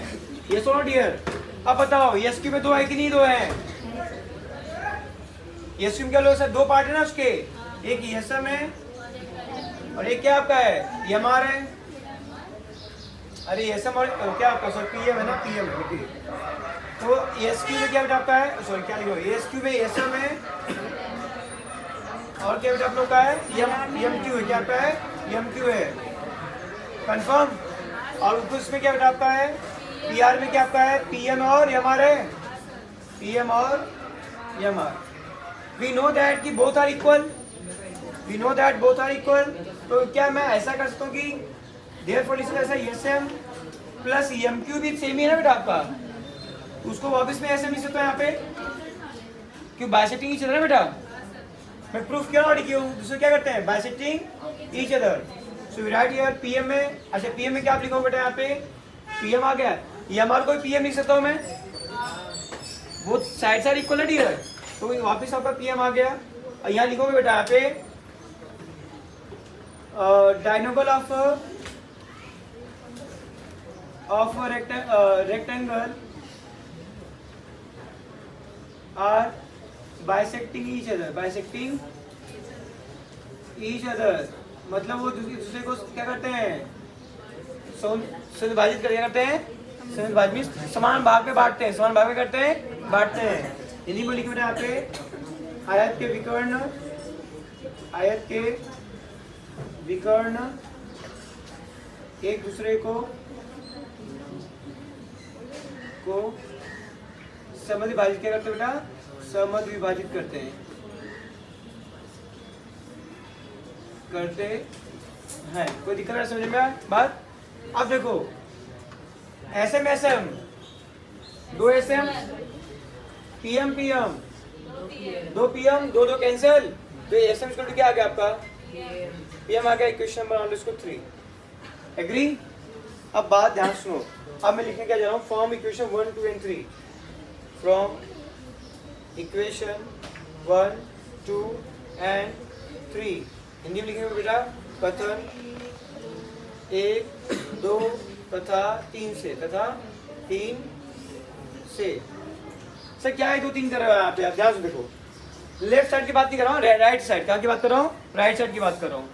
यस और नो डियर। अब बताओ SQ में 2 है कि नहीं, 2 है, SQ में क्या लोग सर 2 पार्ट है ना उसके, एक SM है और एक क्या आपका है, MR है, अरे SM और क्या आपका सर PM है ना, PM है, ओके। तो SQ में क्या बेटा आपका है, सॉरी क्या लिखो, SQ में SM है और क्या बेटा आप लोग का है, MQ है, क्या आपका है, MQ है, कंफर्म। और उसमें क्या बेटा आपका है, PR में क्या आपका है, PM और MR है, PM और MR। वी नो दैट कि both are equal, we know that both are equal, तो क्या मैं ऐसा कर सकता हूँ कि देयरफॉर इज ऐसा SM प्लस MQ भी सेम ही है ना बेटा आपका, उसको वापस में ऐसे मिल सकता है यहाँ पे, क्यों बाइसेक्टिंग ईच अदर है बेटा, मैं प्रूफ किया ऑलरेडी क्यों, दूसरे क्या करते हैं, bisecting each other. So right here PM में, अच्छा PM में क्या आप लिखोगे बेटा, यहाँ पे PM आ गया, MR को PM लिख सकता हूँ मैं, वो साइड साइड इक्वलिटी है, तो वापस आपका PM आ गया, और यहाँ लिखोगे बेटा यहाँ पे diagonal of rectangle are bisecting each other, मतलब वो दूसरे को क्या करते हैं, विभाजित करते हैं, समान भाग में बांटते हैं, समान भाग में करते हैं, बांटते हैं। इन्हीं को लिखे बेटा यहाँ पे आयत के विकर्ण एक दूसरे को समद्विभाजित विभाजित क्या करते हैं बेटा, समद्विभाजित विभाजित करते हैं। कोई दिक्कत है समझ में बात। अब देखो SM 2 SM, PM 2 PM, 2 cancel, तो SM क्या आ गया आपका PM आ गया इक्वेशन नंबर ऑन इसको 3। एग्री? अब बात ध्यान सुनो, अब मैं लिखने क्या जा रहा हूँ, form equation 1, 2 and 3। From equation 1, 2 and 3 Hindi में लिखेंगे बेटा, कथन 1, 2 तथा 3 से, तथा 3 से। सर क्या है 2, 3 कर रहा है आप ध्यान से देखो, लेफ्ट साइड की बात नहीं कर रहा हूँ, राइट साइड। कहाँ की बात कर रहा हूँ? राइट साइड की बात कर रहा हूँ।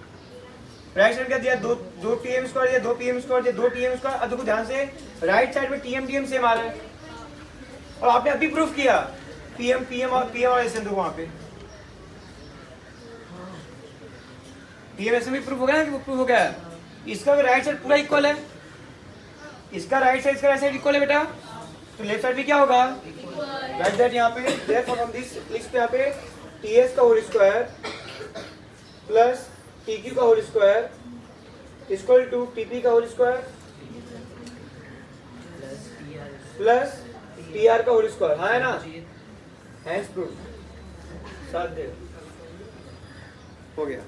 राइट साइड क्या दिया, 2 TM स्क्वायर दिया, 2 PM स्क्वायर दिया, 2 TM स्क्वायर। अब देखो ध्यान से, राइट साइड में TM सेम आ रहा है, और आपने अभी प्रूफ किया PM और SM। देखो वहां पे PM SM भी प्रूफ हो गया ना, प्रूफ हो गया। इसका भी राइट साइड पूरा इक्वल है, इसका राइट साइड इसका राइट साइड इक्वल है बेटा, तो लेफ्ट साइड भी क्या होगा, राइट दैट। यहाँ पे देयरफॉर हम दिस लिस्ट पे यहाँ पे TS का होल स्क्वायर प्लस TQ का whole square equal to TP का होल स्क्वायर प्लस TR का होल स्क्वायर। हाँ है ना, हैंस प्रूफ, साथ दे हो गया।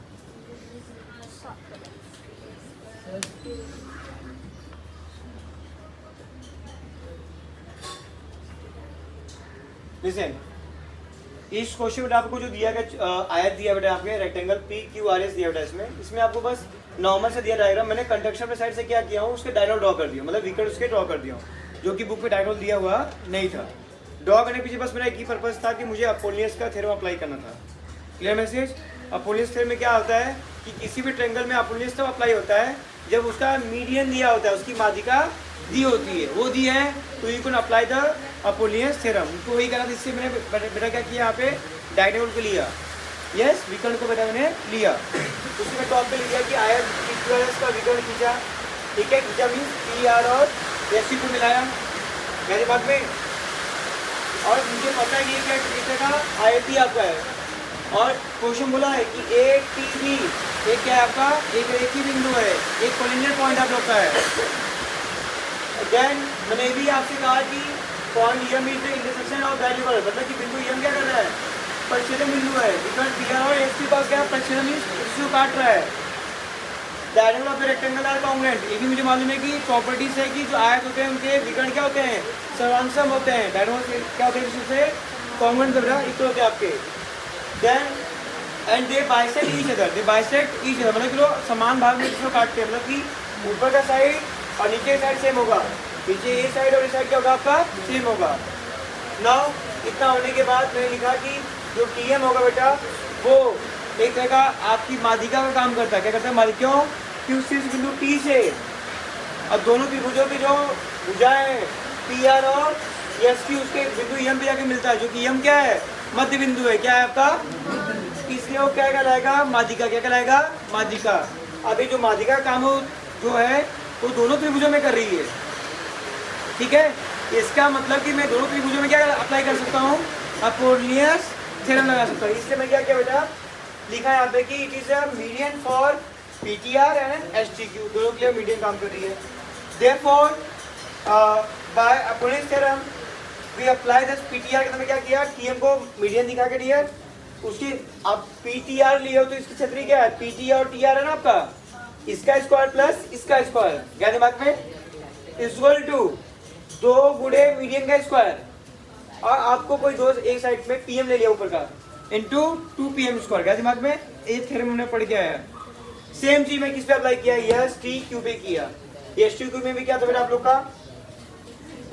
लिसन, इस क्वेश्चन में आपको जो दिया गया आयत दिया बेटा, आपके रेक्टेंगल PQRS दिया बेटा, इसमें आपको बस नॉर्मल से दिया डायग्राम। मैंने कंडक्शन पे साइड से क्या किया हूँ, उसके डायग्राम ड्रॉ कर दिया, मतलब विकेट उसके ड्रॉ कर दिया हूँ, जो कि बुक में डायग्राम दिया हुआ नहीं था। ड्रॉ करने के पीछे बस मेरा एक ही पर्पज था कि मुझे अपोलियस का थ्योरम अप्लाई करना था। Clear message? अपोलियस थ्योरम में क्या होता है कि किसी भी ट्रायंगल में अपोलियस तब अप्लाई होता है जब उसका मीडियन दिया होता है, उसकी माध्यिका दी होती है, वो दी है, तो you can apply the Apollonius theorem. तो वही करा था, इससे मैंने बेटा क्या किया, यहाँ पे डायगोनल को लिया, यस विकर्ण को बेटा मैंने लिया, उसी में टॉप पे लिया कि आयत PQRS का विकर्ण खींचा, ठीक है, खींचा मीन्स PR और SQ को मिलाया मेरे बात में, और मुझे पता है कि ये क्या कितने का आयत ही आपका है, और क्वेश्चन बोला है कि ATB एक क्या है आपका, एक रेखी बिंदु है, एक कोलिनियर पॉइंट आप लोग का है। देन मैंने भी आपसे कहा कि point M is the intersection of valuable, मतलब कि बिंदु M क्या कर रहा है, परिच्छेदन बिंदु है, बिकॉज़ PR और SQ के पास क्या परिच्छेदन मींस इसको काट रहा है। Diagonal of the rectangle are congruent, ये भी मुझे मालूम है कि प्रॉपर्टीज है कि जो आयत होते हैं उनके विकर्ण क्या होते हैं, सर्वांगसम होते हैं। डायगोनल क्या होते हैं, इससे कांग्रुएंट बेटा इक्वल होते हैं आपके। Then and they bisect each other, they bisect each other, मतलब कि वो समान भाग में इसको काटते हैं, मतलब कि ऊपर का साइड और नीचे का साइड सेम होगा, नीचे ये साइड और इस साइड क्या होगा आपका, सेम होगा। नाउ इतना होने के बाद मैंने लिखा कि जो TM होगा बेटा, वो एक तरह का आपकी माध्यिका का काम करता है। क्या करता है माध्यिका, क्यों कि उस बिंदु T से अब दोनों त्रिभुजों की जो भुजाएं PR और SQ उसके बिंदु M पे जाके मिलता है, जो कि M क्या है, मध्य बिंदु है, क्या है आपका, इसलिए वो क्या कहलाएगा, माध्यिका। क्या कहलाएगा, माध्यिका। अभी जो माध्यिका का काम जो है वो दोनों त्रिभुजों में कर रही है, ठीक है। इसका मतलब कि मैं दोनों त्रिभुजों में क्या अप्लाई कर सकता हूँ, अपोलियस थ्योरम लगा सकता हूँ। इसलिए मैं क्या किया बेटा, लिखा है यहाँ पे कि it is a median for PTR and STQ, दोनों के लिए मीडियन काम कर रही है। Therefore by Apollonius theorem we apply this PTR के, क्या किया, TM को मीडियन दिखा के दिया, उसकी अब PTR लिए हो तो इसकी छतरी क्या है, PT और TR है ना आपका, इसका स्क्वायर प्लस इसका स्क्वायर, क्या दिमाग में, इक्वल टू 2 गुणे मीडियन का स्क्वायर, और आपको कोई दो एक साइड में PM ले लिया ऊपर का, इंटू 2 PM स्क्वायर, क्या दिमाग में, ये थ्योरम हमने पढ़ के आया है। सेम चीज मैं किस पे अप्लाई किया, STQ पे किया। STQ में भी क्या था बेटा आप लोग का,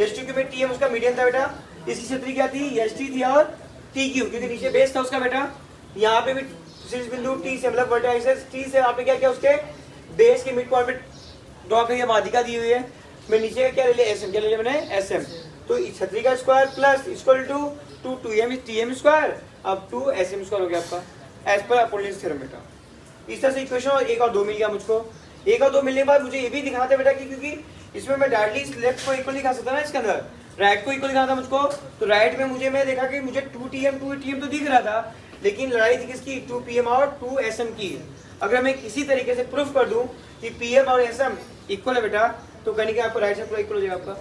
STQ में TM उसका मीडियन था बेटा, इसकी छतरी क्या थी, ST थी और TQ, क्योंकि नीचे बेस था उसका बेटा। यहाँ पे भी शीर्ष बिंदु T से, मतलब वर्टिसेस T से आपने क्या किया, उसके बेस के मिड पॉइंट पे ड्रॉ करिए, माध्यिका दी हुई है। मैं नीचे का क्या ले लिया, SM, क्या ले लिया मैंने, SM। तो छतरी का square plus equal to 2M TM square, अब 2 SM स्क्वायर हो गया आपका, एज पर अपोलियस थ्योरम बेटा। इस तरह से इक्वेशन 1 और 2 मिल गया मुझको। 1 और 2 मिलने के बाद मुझे ये भी दिखाना था बेटा कि क्योंकि इसमें मैं डायरेक्टली लेफ्ट को इक्वल दिखा सकता ना, इसके अंदर राइट को इक्वल दिखाना था मुझको। तो राइट में मैं देखा कि मुझे 2TM तो दिख रहा था, लेकिन लड़ाई थी किसकी, 2 PM और 2 SM की। अगर मैं किसी तरीके से प्रूफ कर दूं कि PM और SM इक्वल है बेटा, तो कहने के आपको राइट साइड पूरा इक्वल हो जाएगा आपका,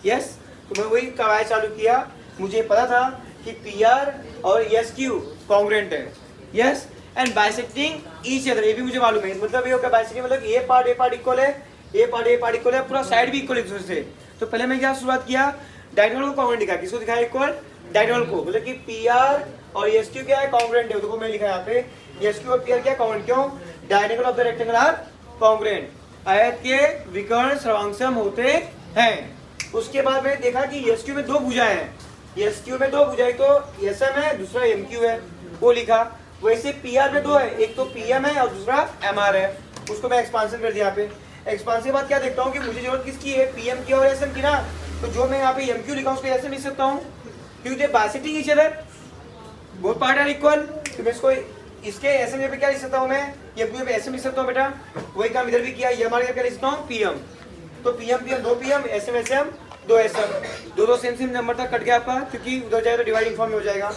यस। तो मैं वही कवायद चालू किया, मुझे पता था कि PR और SQ कांग्रुएंट है, yes. And bisecting each other, ये भी मुझे मालूम है। मतलब ये होगा बाइसेक्टिंग मतलब ये पार्ट इक्वल है, ये पार्ट इक्वल है, पूरा साइड भी इक्वल है दूसरे से। तो पहले मैं क्या शुरुआत किया, डायगोनल को कॉन्ग्रुएंट दिखाया। किसको दिखाया इक्वल? डायगोनल को। मतलब कि पी आर और एस क्यू क्या है, कॉन्ग्रुएंट है। देखो मैं लिखा यहाँ पे एस क्यू और पी आर क्या कॉन्ग्रुएंट, क्यों? Diagonal of the rectangle are congruent, आयत के विकर्ण सर्वांगसम होते हैं। उसके बाद मैंने देखा कि एस क्यू में दो भुजाएं हैं, एस क्यू में दो भुजाएं, तो एस एम है, दूसरा एम क्यू है, वो लिखा। वैसे पी आर में दो है, एक तो पी एम है और दूसरा एम आर है, उसको मैं एक्सपांशन कर दिया यहाँ पे। एक्सपांशन के बाद क्या देखता हूँ कि मुझे जरूरत किसकी है, पी एम की और एस एम की ना। तो जो मैं यहाँ पे एम क्यू लिखा उसको एस एम लिख सकता हूँ, क्योंकि bisecting each other, both part are equal. तो मैं इसको इसके एस एम पे क्या लिख सकता हूँ, मैं एम क्यू पे एस एम लिख सकता हूँ बेटा। वही काम इधर भी किया, ये हमारे क्या लिख सकता हूँ, पी एम। तो पी एम दो पी एम, एस एम दो एस एम, दो सेम नंबर तक कट गया आपका, क्योंकि उधर जाएगा तो डिवाइडिंग फॉर्म में हो जाएगा।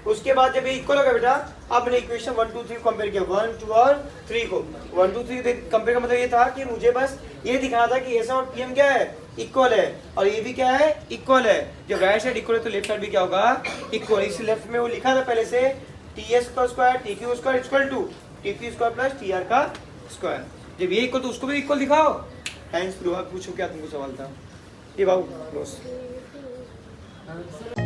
उसके बाद जब ये इक्वल होगा बेटा, अब मैंने इक्वेशन 1 2 3 कंपेयर किया, 1 2 और 3 को। 1 2 3 कंपेयर का मतलब ये था कि मुझे बस ये दिखाना था कि एस और पी एम क्या है, इक्वल है, और ये भी क्या है, इक्वल है। जब राइट साइड इक्वल है तो लेफ्ट साइड भी क्या होगा, इक्वल। इस लेफ्ट में वो लिखा था पहले से टी एस का square T Q square equal to T P square plus T R का स्क्वायर। जब ये इक्वल तो उसको भी इक्वल दिखाओ। थैंक्स, पूछो क्या तुमको सवाल था ये बाबू। सर